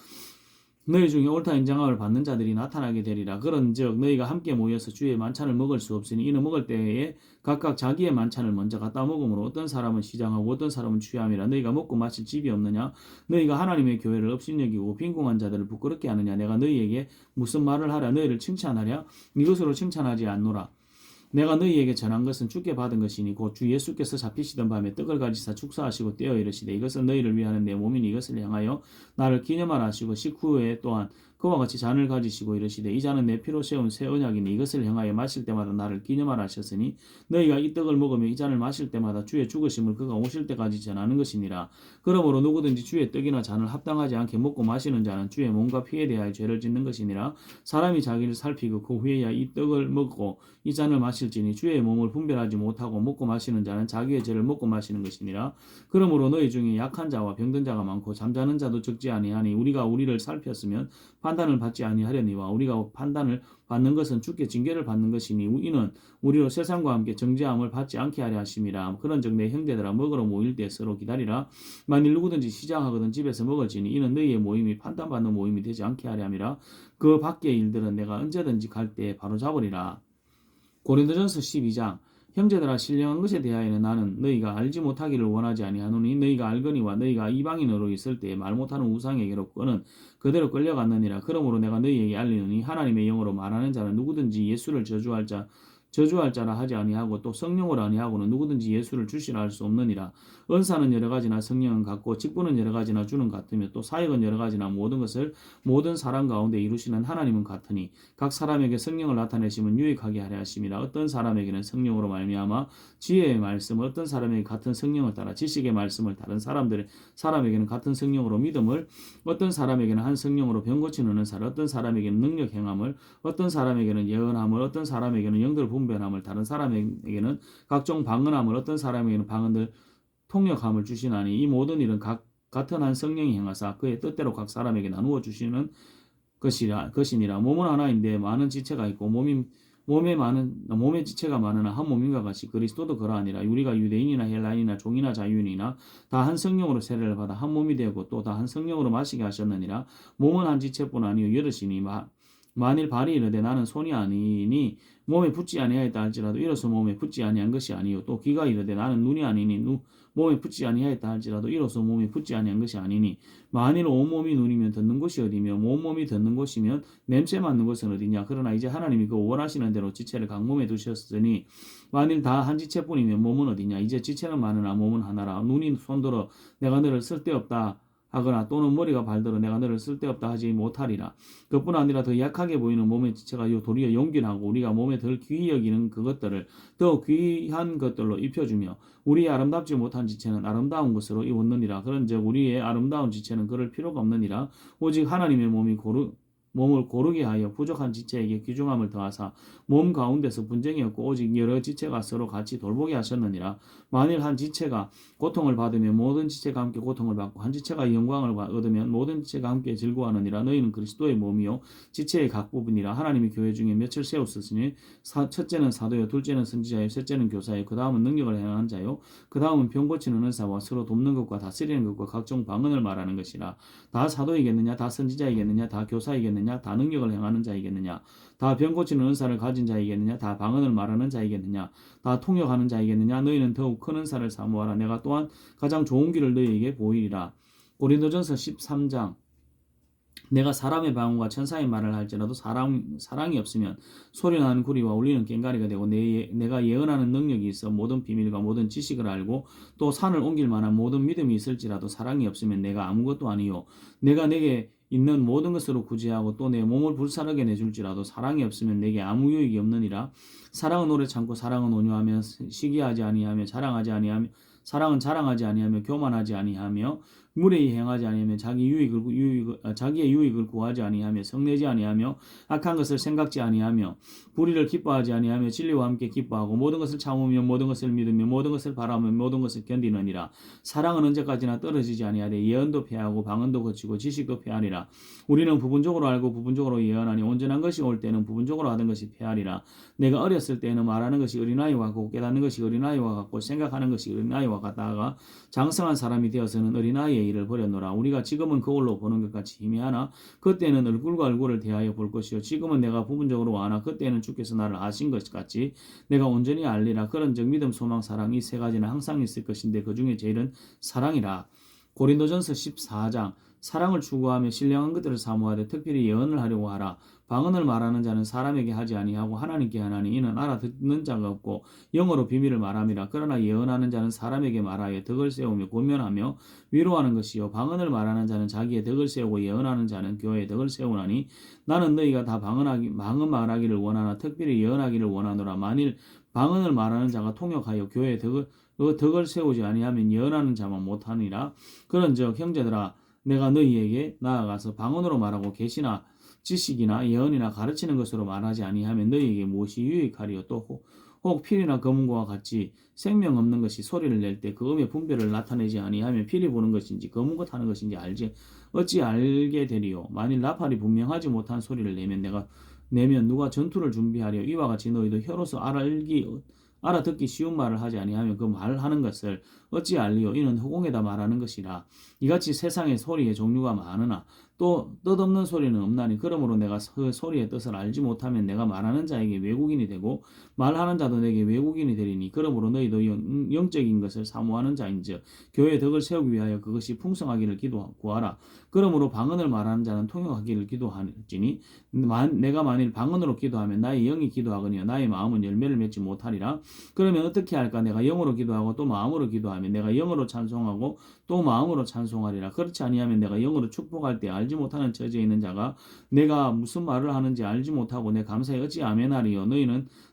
A: 너희 중에 옳다 인정함을 받는 자들이 나타나게 되리라. 그런즉 너희가 함께 모여서 주의 만찬을 먹을 수 없으니 이는 먹을 때에 각각 자기의 만찬을 먼저 갖다 먹으므로 어떤 사람은 시장하고 어떤 사람은 취함이라. 너희가 먹고 마실 집이 없느냐. 너희가 하나님의 교회를 업신여기고 빈궁한 자들을 부끄럽게 하느냐. 내가 너희에게 무슨 말을 하랴. 너희를 칭찬하랴. 이것으로 칭찬하지 않노라. 내가 너희에게 전한 것은 주께 받은 것이니 곧 주 예수께서 잡히시던 밤에 떡을 가지사 축사하시고 떼어 이르시되 이것은 너희를 위하는 내 몸이니 이것을 향하여 나를 기념하라 하시고 식후에 또한 그와 같이 잔을 가지시고 이르시되 이 잔은 내 피로 세운 새 언약이니 이것을 향하여 마실 때마다 나를 기념하라 하셨으니 너희가 이 떡을 먹으며 이 잔을 마실 때마다 주의 죽으심을 그가 오실 때까지 전하는 것이니라. 그러므로 누구든지 주의 떡이나 잔을 합당하지 않게 먹고 마시는 자는 주의 몸과 피에 대하여 죄를 짓는 것이니라. 사람이 자기를 살피고 그 후에야 이 떡을 먹고 이 잔을 마실지니 주의 몸을 분별하지 못하고 먹고 마시는 자는 자기의 죄를 먹고 마시는 것이니라. 그러므로 너희 중에 약한 자와 병든 자가 많고 잠자는 자도 적지 아니하니 우리가 우리를 살폈으면 판단을 받지 아니하려니와 우리가 판단을 받는 것은 주께 징계를 받는 것이니 이는 우리로 세상과 함께 정죄함을 받지 않게 하려 하심이라. 그런즉 내 형제들아 먹으러 모일 때 서로 기다리라. 만일 누구든지 시장하거든 집에서 먹을지니 이는 너희의 모임이 판단받는 모임이 되지 않게 하려 함이라. 그 밖의 일들은 내가 언제든지 갈 때에 바로 잡으리라. 고린도전서 12장 형제들아 신령한 것에 대하여는 나는 너희가 알지 못하기를 원하지 아니하노니 너희가 알거니와 너희가 이방인으로 있을 때에 말 못하는 우상에게로 끄는 그대로 끌려갔느니라. 그러므로 내가 너희에게 알리노니 하나님의 영으로 말하는 자는 누구든지 예수를 저주할 자라 하지 아니하고 또 성령으로 아니하고는 누구든지 예수를 주시라 할 수 없느니라. 은사는 여러 가지나 성령은 같고 직분은 여러 가지나 주는 같으며 또 사역은 여러 가지나 모든 것을 모든 사람 가운데 이루시는 하나님은 같으니 각 사람에게 성령을 나타내시면 유익하게 하려 하심이라. 어떤 사람에게는 성령으로 말미암아 지혜의 말씀을 어떤 사람에게 같은 성령을 따라 지식의 말씀을 다른 사람에게는 같은 성령으로 믿음을 어떤 사람에게는 한 성령으로 병 고치는 은사를 어떤 사람에게는 능력 행함을 어떤 사람에게는 예언함을 어떤 사람에게는 영들 분별함을 다른 사람에게는 각종 방언함을 어떤 사람에게는 방언들 통역함을 주시나니 이 모든 일은 같은 한 성령이 행하사 그의 뜻대로 각 사람에게 나누어 주시는 것이니라. 몸은 하나인데 많은 지체가 있고 몸의 지체가 많으나 한 몸인가 같이 그리스도도 그러하니라. 우리가 유대인이나 헬라인이나 종이나 자유인이나 다 한 성령으로 세례를 받아 한 몸이 되고 또 다 한 성령으로 마시게 하셨느니라. 몸은 한 지체뿐 아니요 여럿이니 만일 발이 이르되 나는 손이 아니니 몸에 붙지 아니하였다 할지라도 이로써 몸에 붙지 아니한 것이 아니요 또 귀가 이르되 나는 눈이 아니니 몸에 붙지 아니하였다 할지라도 이로써 몸에 붙지 아니한 것이 아니니 만일 온몸이 눈이면 듣는 곳이 어디며 온몸이 듣는 곳이면 냄새 맡는 곳은 어디냐. 그러나 이제 하나님이 그 원하시는 대로 지체를 각 몸에 두셨으니 만일 다 한 지체뿐이면 몸은 어디냐. 이제 지체는 많으나 몸은 하나라. 눈이 손들어 내가 너를 쓸데없다 하거나 또는 머리가 발들어 내가 너를 쓸데없다 하지 못하리라. 그뿐 아니라 더 약하게 보이는 몸의 지체가 도리어 용균하고 우리가 몸에 덜 귀히 여기는 그것들을 더 귀한 것들로 입혀주며 우리의 아름답지 못한 지체는 아름다운 것으로 입었느니라. 그런즉 우리의 아름다운 지체는 그럴 필요가 없느니라. 오직 하나님의 몸이 몸을 고르게 하여 부족한 지체에게 귀중함을 더하사 몸 가운데서 분쟁이 없고 오직 여러 지체가 서로 같이 돌보게 하셨느니라. 만일 한 지체가 고통을 받으면 모든 지체가 함께 고통을 받고 한 지체가 영광을 얻으면 모든 지체가 함께 즐거워하느니라. 너희는 그리스도의 몸이요 지체의 각 부분이라. 하나님이 교회 중에 몇을 세우셨으니 첫째는 사도요, 둘째는 선지자요, 셋째는 교사요, 그 다음은 능력을 행하는 자요, 그 다음은 병 고치는 은사와 서로 돕는 것과 다스리는 것과 각종 방언을 말하는 것이라. 다 사도이겠느냐, 다 선지자이겠느냐, 다 교사이겠느냐, 다 능력을 행하는 자이겠느냐, 다 병 고치는 은사를 가진 자이겠느냐, 다 방언을 말하는 자이겠느냐, 다 통역하는 자이겠느냐. 너희는 더욱 큰 은사를 사모하라. 내가 또한 가장 좋은 길을 너희에게 보이리라. 고린도전서 13장. 내가 사람의 방언과 천사의 말을 할지라도 사랑이 없으면 소리나는 구리와 울리는 꽹과리가 되고 내가 예언하는 능력이 있어 모든 비밀과 모든 지식을 알고 또 산을 옮길 만한 모든 믿음이 있을지라도 사랑이 없으면 내가 아무것도 아니요 내가 내게 있는 모든 것으로 구제하고 또 내 몸을 불사르게 내줄지라도 사랑이 없으면 내게 아무 유익이 없느니라. 사랑은 오래 참고 사랑은 온유하며 시기하지 아니하며 사랑은 자랑하지 아니하며 교만하지 아니하며 무례히 행하지 아니하며 자기의 유익을 구하지 아니하며 성내지 아니하며 악한 것을 생각지 아니하며 불의를 기뻐하지 아니하며 진리와 함께 기뻐하고 모든 것을 참으며 모든 것을 믿으며 모든 것을 바라며 모든 것을 견디느니라. 사랑은 언제까지나 떨어지지 아니하되 예언도 패하고 방언도 거치고 지식도 패하리라. 우리는 부분적으로 알고 부분적으로 예언하니 온전한 것이 올 때는 부분적으로 하던 것이 패하리라. 내가 어렸을 때에는 말하는 것이 어린아이와 같고 깨닫는 것이 어린아이와 같고 생각하는 것이 어린아이와 같다가 장성한 사람이 되어서는 어린아이의 일을 버렸노라. 우리가 지금은 거울로 보는 것 같이 희미하나 그때는 얼굴과 얼굴을 대하여 볼 것이요 지금은 내가 부분적으로 아나 그때는 주께서 나를 아신 것 같이 내가 온전히 알리라. 그런즉 믿음 소망 사랑 이 세 가지는 항상 있을 것인데 그 중에 제일은 사랑이라. 고린도전서 14장. 사랑을 추구하며 신령한 것들을 사모하되 특별히 예언을 하려고 하라. 방언을 말하는 자는 사람에게 하지 아니하고 하나님께 하나니 이는 알아듣는 자가 없고 영어로 비밀을 말함이라. 그러나 예언하는 자는 사람에게 말하여 덕을 세우며 권면하며 위로하는 것이요 방언을 말하는 자는 자기의 덕을 세우고 예언하는 자는 교회의 덕을 세우나니 나는 너희가 다 방언 말하기를 원하나 특별히 예언하기를 원하노라. 만일 방언을 말하는 자가 통역하여 교회의 덕을 세우지 아니하면 예언하는 자만 못하니라. 그런즉 형제들아 내가 너희에게 나아가서 방언으로 말하고 계시나 지식이나 예언이나 가르치는 것으로 말하지 아니하면 너희에게 무엇이 유익하리요. 또 혹 필이나 검은고와 같이 생명 없는 것이 소리를 낼 때 그 음의 분별을 나타내지 아니하면 필이 부는 것인지 검은고 타는 것인지 어찌 알게 되리요. 만일 나팔이 분명하지 못한 소리를 내면 누가 전투를 준비하려. 이와 같이 너희도 혀로서 알아듣기 쉬운 말을 하지 아니하면 그 말하는 것을 어찌 알리요. 이는 허공에다 말하는 것이라. 이같이 세상에 소리의 종류가 많으나 또 뜻없는 소리는 없나니 그러므로 내가 그 소리의 뜻을 알지 못하면 내가 말하는 자에게 외국인이 되고 말하는 자도 내게 외국인이 되리니 그러므로 너희도 영적인 것을 사모하는 자인즉 교회의 덕을 세우기 위하여 그것이 풍성하기를 구하라. 그러므로 방언을 말하는 자는 통역하기를 기도하지니 내가 만일 방언으로 기도하면 나의 영이 기도하거니와 나의 마음은 열매를 맺지 못하리라. 그러면 어떻게 할까? 내가 영으로 기도하고 또 마음으로 기도하면 내가 영으로 찬송하고 또 마음으로 찬송하리라. 그렇지 아니하면 내가 영으로 축복할 때 알지 못하는 처지에 있는 자가 내가 무슨 말을 하는지 알지 못하고 내 감사에 어찌 아멘하리요.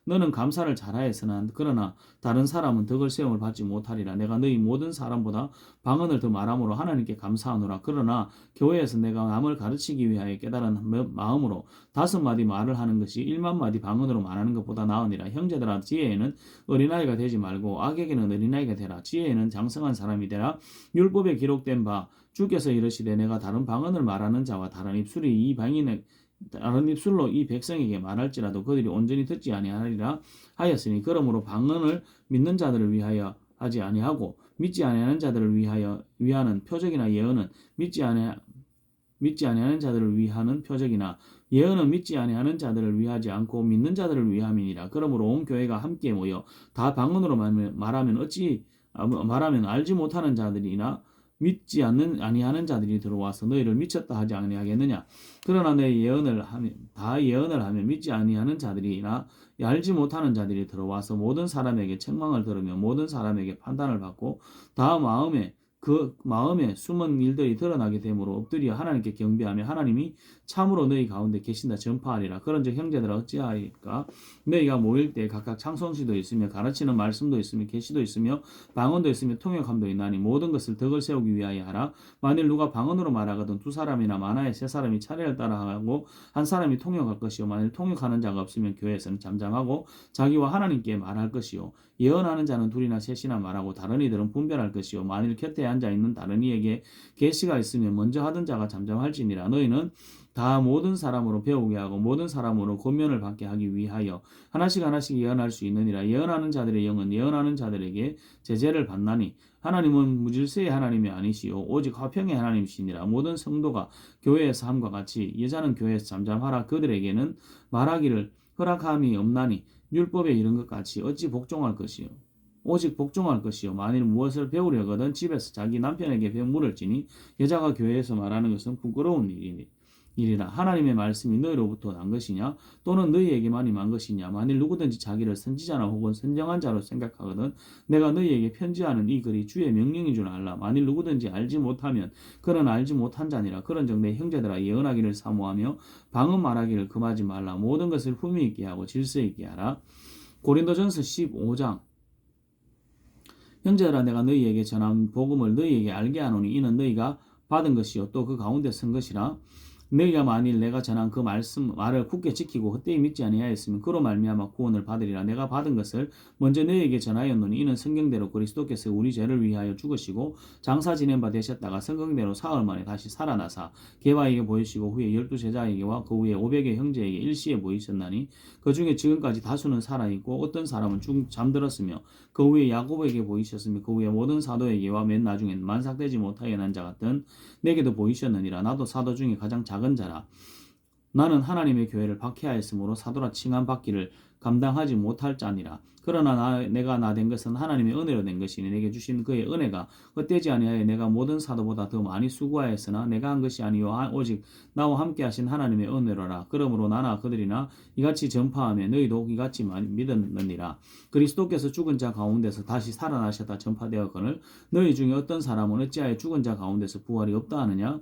A: 너는 감사를 잘하였으나 그러나 다른 사람은 덕을 세움을 받지 못하리라. 내가 너희 모든 사람보다 방언을 더 말함으로 하나님께 감사하노라. 그러나 교회에서 내가 남을 가르치기 위하여 깨달은 마음으로 5마디 말을 하는 것이 1만마디 방언으로 말하는 것보다 나으니라. 형제들아 지혜에는 어린아이가 되지 말고 악에게는 어린아이가 되라. 지혜에는 장성한 사람이 되라. 율법에 기록된 바 주께서 이르시되 내가 다른 방언을 말하는 자와 다른 입술로 이 백성에게 말할지라도 그들이 온전히 듣지 아니하리라 하였으니 그러므로 방언을 믿는 자들을 위하여 하지 아니하고 믿지 아니하는 자들을 위하는 표적이나 예언은 믿지 아니하는 자들을 위하는 표적이나 예언은 믿지 아니하는 자들을 위하지 않고 믿는 자들을 위함이니라. 그러므로 온 교회가 함께 모여 다 방언으로 말하면 알지 못하는 자들이나 믿지 아니하는 자들이 들어와서 너희를 미쳤다 하지 아니하겠느냐. 그러나 내 예언을 하면 믿지 아니하는 자들이나 알지 못하는 자들이 들어와서 모든 사람에게 책망을 들으며 모든 사람에게 판단을 받고 다 마음에 그 마음에 숨은 일들이 드러나게 되므로 엎드려 하나님께 경배하며 하나님이 참으로 너희 가운데 계신다 전파하리라. 그런즉 형제들아 어찌하리까? 너희가 모일 때 각각 창성시도 있으며 가르치는 말씀도 있으며 계시도 있으며 방언도 있으며 통역함도 있나니 모든 것을 덕을 세우기 위하여 하라. 만일 누가 방언으로 말하거든 두 사람이나 많아야 세 사람이 차례를 따라하고 한 사람이 통역할 것이요 만일 통역하는 자가 없으면 교회에서는 잠잠하고 자기와 하나님께 말할 것이요 예언하는 자는 둘이나 셋이나 말하고 다른 이들은 분별할 것이요 만일 곁에 앉아 있는 다른 이에게 계시가 있으면 먼저 하던 자가 잠잠할지니라. 너희는 다 모든 사람으로 배우게 하고 모든 사람으로 권면을 받게 하기 위하여 하나씩 하나씩 예언할 수 있느니라. 예언하는 자들의 영은 예언하는 자들에게 제재를 받나니 하나님은 무질서의 하나님이 아니시요 오직 화평의 하나님이시니라. 모든 성도가 교회에서 함과 같이 여자는 교회에서 잠잠하라. 그들에게는 말하기를 허락함이 없나니 율법에 이른 것 같이 어찌 복종할 것이요 오직 복종할 것이요 만일 무엇을 배우려거든 집에서 자기 남편에게 물을지니 여자가 교회에서 말하는 것은 부끄러운 일이라. 하나님의 말씀이 너희로부터 난 것이냐 또는 너희에게만 임한 것이냐. 만일 누구든지 자기를 선지자나 혹은 선정한 자로 생각하거든 내가 너희에게 편지하는 이 글이 주의 명령인 줄 알라. 만일 누구든지 알지 못하면 그는 알지 못한 자니라. 그런즉 내 형제들아 예언하기를 사모하며 방언 말하기를 금하지 말라. 모든 것을 품위 있게 하고 질서 있게 하라. 고린도전서 15장 형제들아 내가 너희에게 전한 복음을 너희에게 알게 하노니 이는 너희가 받은 것이요 또 그 가운데 선 것이라. 너희가 만일 내가 전한 그 말을 굳게 지키고 헛되이 믿지 아니하였으면 그로 말미암아 구원을 받으리라. 내가 받은 것을 먼저 너희에게 전하였노니 이는 성경대로 그리스도께서 우리 죄를 위하여 죽으시고 장사 지낸 바 되셨다가 성경대로 사흘 만에 다시 살아나사 게바에게 보이시고 후에 12제자에게와 그 후에 500의 형제에게 일시에 보이셨나니 그 중에 지금까지 다수는 살아있고 어떤 사람은 잠들었으며 그 후에 야곱에게 보이셨으며 그 후에 모든 사도에게와 맨 나중엔 만삭되지 못하게 난 자 같은 내게도 보이셨느니라. 나도 사도 중에 가장 작은 자라. 나는 하나님의 교회를 박해하였으므로 사도라 칭함 받기를 감당하지 못할 자니라. 그러나 내가 나 된 것은 하나님의 은혜로 된 것이니 내게 주신 그의 은혜가 헛되지 아니하여 내가 모든 사도보다 더 많이 수고하였으나 내가 한 것이 아니요 오직 나와 함께 하신 하나님의 은혜로라. 그러므로 나나 그들이나 이같이 전파하며 너희도 이같이 믿었느니라. 그리스도께서 죽은 자 가운데서 다시 살아나셨다 전파되었거늘 너희 중에 어떤 사람은 어찌하여 죽은 자 가운데서 부활이 없다 하느냐.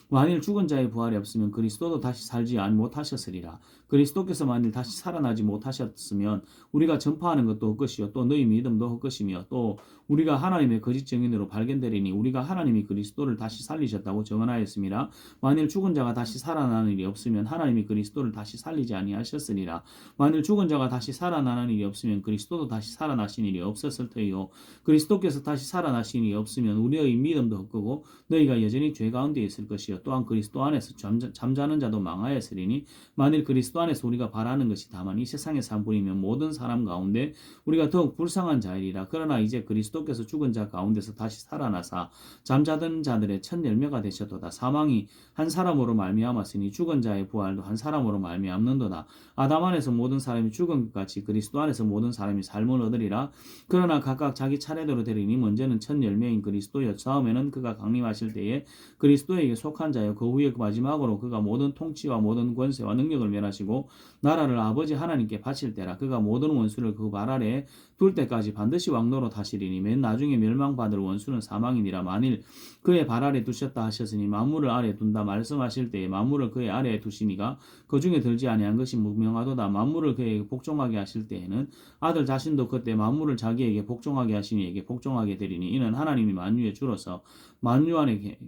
A: 만일 죽은 자의 부활이 없으면 그리스도도 다시 살지 못하셨으리라. 그리스도께서 만일 다시 살아나지 못하셨으면 우리가 전파하는 것도 헛것이요 또 너희 믿음도 헛것이며 또 우리가 하나님의 거짓 증인으로 발견되리니 우리가 하나님이 그리스도를 다시 살리셨다고 증언하였습니다. 만일 죽은 자가 다시 살아나는 일이 없으면 하나님이 그리스도를 다시 살리지 아니하셨으리라. 만일 죽은 자가 다시 살아나는 일이 없으면 그리스도도 다시 살아나신 일이 없었을 터이요 그리스도께서 다시 살아나신 일이 없으면 우리의 믿음도 헛되고 너희가 여전히 죄 가운데 있을 것이요 또한 그리스도 안에서 잠자는 자도 망하였으리니 만일 그리스도 안에서 우리가 바라는 것이 다만 이 세상의 산뿐이면 모든 사람 가운데 우리가 더욱 불쌍한 자이리라. 그러나 이제 그리스도께서 죽은 자 가운데서 다시 살아나사 잠자던 자들의 첫 열매가 되셨도다. 사망이 한 사람으로 말미암았으니 죽은 자의 부활도 한 사람으로 말미암는도다. 아담 안에서 모든 사람이 죽은 것 같이 그리스도 안에서 모든 사람이 삶을 얻으리라. 그러나 각각 자기 차례대로 되리니 먼저는 첫 열매인 그리스도여 처음에는 그가 강림하실 때에 그리스도에게 속한 자여 그 후에 마지막으로 그가 모든 통치와 모든 권세와 능력을 멸하시고 나라를 아버지 하나님께 바칠 때라. 그가 모든 원수를 그 발 아래에 둘 때까지 반드시 왕노로 다시리니 맨 나중에 멸망받을 원수는 사망이니라. 만일 그의 발 아래 두셨다 하셨으니 만물을 아래에 둔다 말씀하실 때에 만물을 그의 아래에 두시니가 그 중에 들지 아니한 것이 무명하도다. 만물을 그에게 복종하게 하실 때에는 아들 자신도 그때 만물을 자기에게 복종하게 하시니 에게 복종하게 되리니 이는 하나님이 만유의 주로서 만유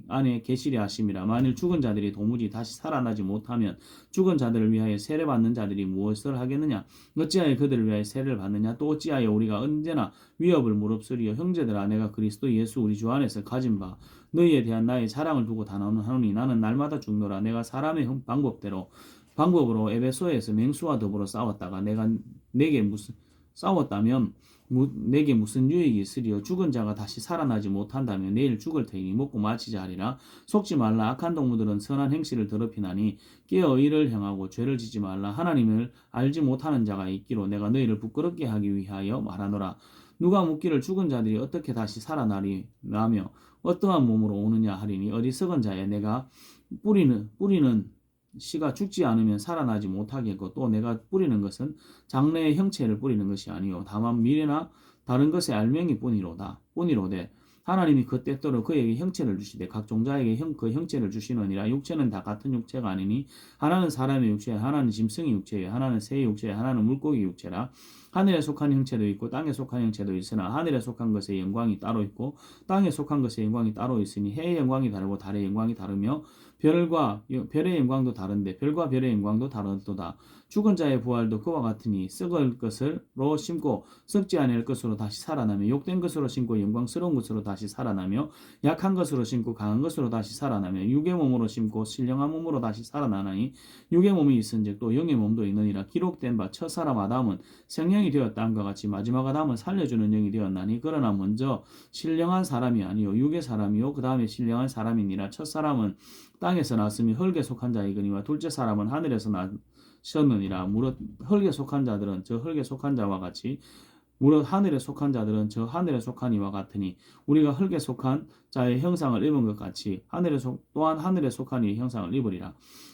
A: 안에 계시려 하심이라. 만일 죽은 자들이 도무지 다시 살아나지 못하면 죽은 자들을 위하여 세례받는 자들이 무엇을 하겠느냐. 어찌하여 그들을 위하여 세례를 받느냐. 또 어찌하여 우리가 언제나 위협을 무릅쓰리요. 형제들아 내가 그리스도 예수 우리 주 안에서 가진 바 너희에 대한 나의 자랑을 두고 단언하노니 나는 날마다 죽노라. 내가 사람의 방법으로 에베소에서 맹수와 더불어 싸웠다가 내게 무슨 싸웠다면 내게 무슨 유익이 있으리요. 죽은 자가 다시 살아나지 못한다면 내일 죽을 테니 먹고 마치자 하리라. 속지 말라. 악한 동무들은 선한 행실을 더럽히나니 깨어 이를 행하고 죄를 짓지 말라. 하나님을 알지 못하는 자가 있기로 내가 너희를 부끄럽게 하기 위하여 말하노라. 누가 묻기를 죽은 자들이 어떻게 다시 살아나리라며 어떠한 몸으로 오느냐 하리니 어리석은 자여 내가 뿌리는 씨가 죽지 않으면 살아나지 못하겠고 또 내가 뿌리는 것은 장래의 형체를 뿌리는 것이 아니요 다만 미래나 다른 것의 알맹이 뿐이로되 하나님이 그 때때로 그에게 형체를 주시되 각 종자에게 그 형체를 주시느니라. 육체는 다 같은 육체가 아니니 하나는 사람의 육체, 하나는 짐승의 육체요, 하나는 새의 육체, 하나는 물고기 육체라. 하늘에 속한 형체도 있고 땅에 속한 형체도 있으나 하늘에 속한 것의 영광이 따로 있고 땅에 속한 것의 영광이 따로 있으니 해의 영광이 다르고 달의 영광이 다르며 별의 영광도 다른데 별과 별의 영광도 다르도다. 죽은 자의 부활도 그와 같으니 썩을 것으로 심고 썩지 아니할 것으로 다시 살아나며 욕된 것으로 심고 영광스러운 것으로 다시 살아나며 약한 것으로 심고 강한 것으로 다시 살아나며 육의 몸으로 심고 신령한 몸으로 다시 살아나나니 육의 몸이 있은즉 또 영의 몸도 있느니라. 기록된 바 첫사람 아담은 생명이 되었다 함과 같이 마지막 아담은 살려주는 영이 되었나니 그러나 먼저 신령한 사람이 아니요 육의 사람이요 그 다음에 신령한 사람이니라. 첫사람은 땅에서 났으며 흙에 속한 자이거니와 둘째 사람은 하늘에서 났느니라. 무릇 흙에 속한 자들은 저 흙에 속한 자와 같이 무릇 하늘에 속한 자들은 저 하늘에 속한 이와 같으니 우리가 흙에 속한 자의 형상을 입은 것 같이 또한 하늘에 속한 이의 형상을 입으리라.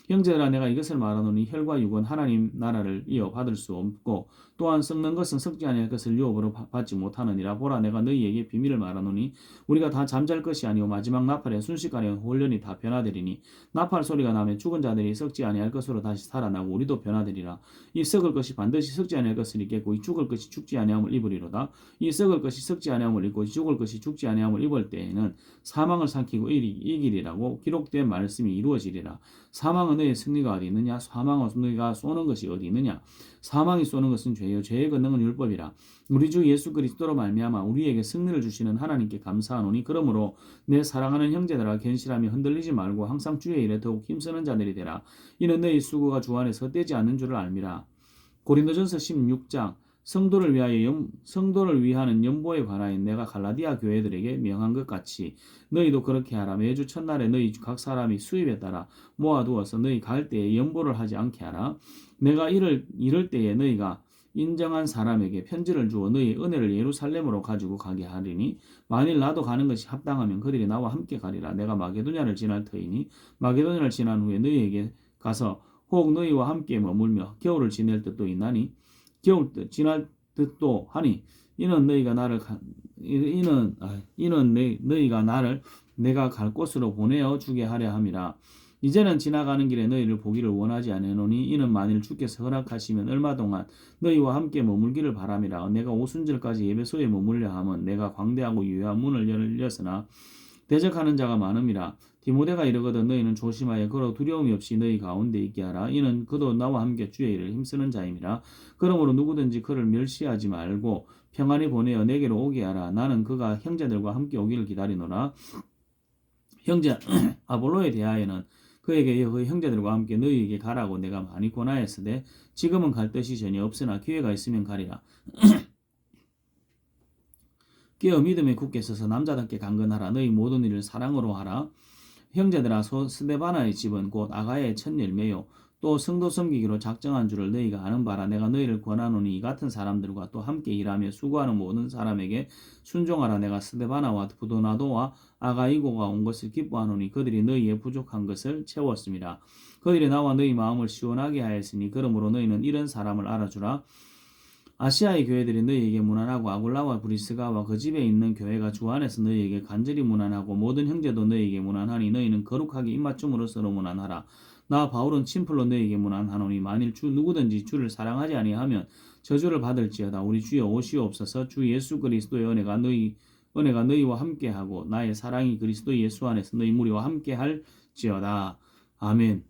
A: 형제들아 내가 이것을 말하노니 혈과 육은 하나님 나라를 이어받을 수 없고 또한 썩는 것은 썩지 아니할 것을 유업으로 받지 못하느니라. 보라 내가 너희에게 비밀을 말하노니 우리가 다 잠잘 것이 아니오 마지막 나팔에 순식간에 혼련이 다 변화되리니 나팔 소리가 나면 죽은 자들이 썩지 아니할 것으로 다시 살아나고 우리도 변화되리라. 이 썩을 것이 반드시 썩지 아니할 것을 입겠고 이 죽을 것이 죽지 아니함을 입으리로다. 이 썩을 것이 썩지 아니함을 입고 죽을 것이 죽지 아니함을 입을 때에는 사망을 삼키고 이기리라고 기록된 말씀이 이루어지리라. 사망은 너의 승리가 어디 있느냐? 사망은 너희가 쏘는 것이 어디 있느냐? 사망이 쏘는 것은 죄요 죄의 권능은 율법이라. 우리 주 예수 그리스도로 말미암아 우리에게 승리를 주시는 하나님께 감사하노니 그러므로 내 사랑하는 형제들아 견실하며 흔들리지 말고 항상 주의 일에 더욱 힘쓰는 자들이 되라. 이는 너희 수고가 주 안에서 헛되지 않는 줄을 알미라. 고린도전서 16장 성도를 위하는 연보에 관하여 내가 갈라디아 교회들에게 명한 것 같이 너희도 그렇게 하라. 매주 첫날에 너희 각 사람이 수입에 따라 모아두어서 너희 갈 때에 연보를 하지 않게 하라. 내가 이럴 때에 너희가 인정한 사람에게 편지를 주어 너희 은혜를 예루살렘으로 가지고 가게 하리니 만일 나도 가는 것이 합당하면 그들이 나와 함께 가리라. 내가 마게도냐를 지날 터이니 마게도냐를 지난 후에 너희에게 가서 혹 너희와 함께 머물며 겨울을 지낼 뜻도 있나니 겨울 지날 듯도 하니 이는 너희가 나를 내가 갈 곳으로 보내어 주게 하려 함이라. 이제는 지나가는 길에 너희를 보기를 원하지 않으노니 이는 만일 주께서 허락하시면 얼마 동안 너희와 함께 머물기를 바람이라. 내가 오순절까지 예배소에 머물려 함은 내가 광대하고 유효한 문을 열렸으나 대적하는 자가 많음이라. 디모데가 이르거든 너희는 조심하여 그로 두려움이 없이 너희 가운데 있게 하라. 이는 그도 나와 함께 주의 일을 힘쓰는 자임이라. 그러므로 누구든지 그를 멸시하지 말고 평안히 보내어 내게로 오게 하라. 나는 그가 형제들과 함께 오기를 기다리노라. 형제 아볼로에 대하여는 그에게 그 형제들과 함께 너희에게 가라고 내가 많이 권하였으되 지금은 갈 뜻이 전혀 없으나 기회가 있으면 가리라. 깨어 믿음에 굳게 서서 남자답게 강건하라. 너희 모든 일을 사랑으로 하라. 형제들아 스데바나의 집은 곧 아가야의 첫 열매요 또 성도 섬기기로 작정한 줄을 너희가 아는 바라. 내가 너희를 권하노니 이 같은 사람들과 또 함께 일하며 수고하는 모든 사람에게 순종하라. 내가 스데바나와 부도나도와 아가이고가 온 것을 기뻐하노니 그들이 너희의 부족한 것을 채웠습니다. 그들이 나와 너희 마음을 시원하게 하였으니 그러므로 너희는 이런 사람을 알아주라. 아시아의 교회들이 너희에게 무난하고 아굴라와 브리스가와 그 집에 있는 교회가 주 안에서 너희에게 간절히 무난하고 모든 형제도 너희에게 무난하니 너희는 거룩하게 입맞춤으로 서로 무난하라. 나 바울은 침풀로 너희에게 무난하노니 만일 누구든지 주를 사랑하지 아니하면 저주를 받을지어다. 우리 주여 오시옵소서. 주 예수 그리스도의 은혜가 너희와 함께하고 나의 사랑이 그리스도 예수 안에서 너희 무리와 함께할지어다. 아멘.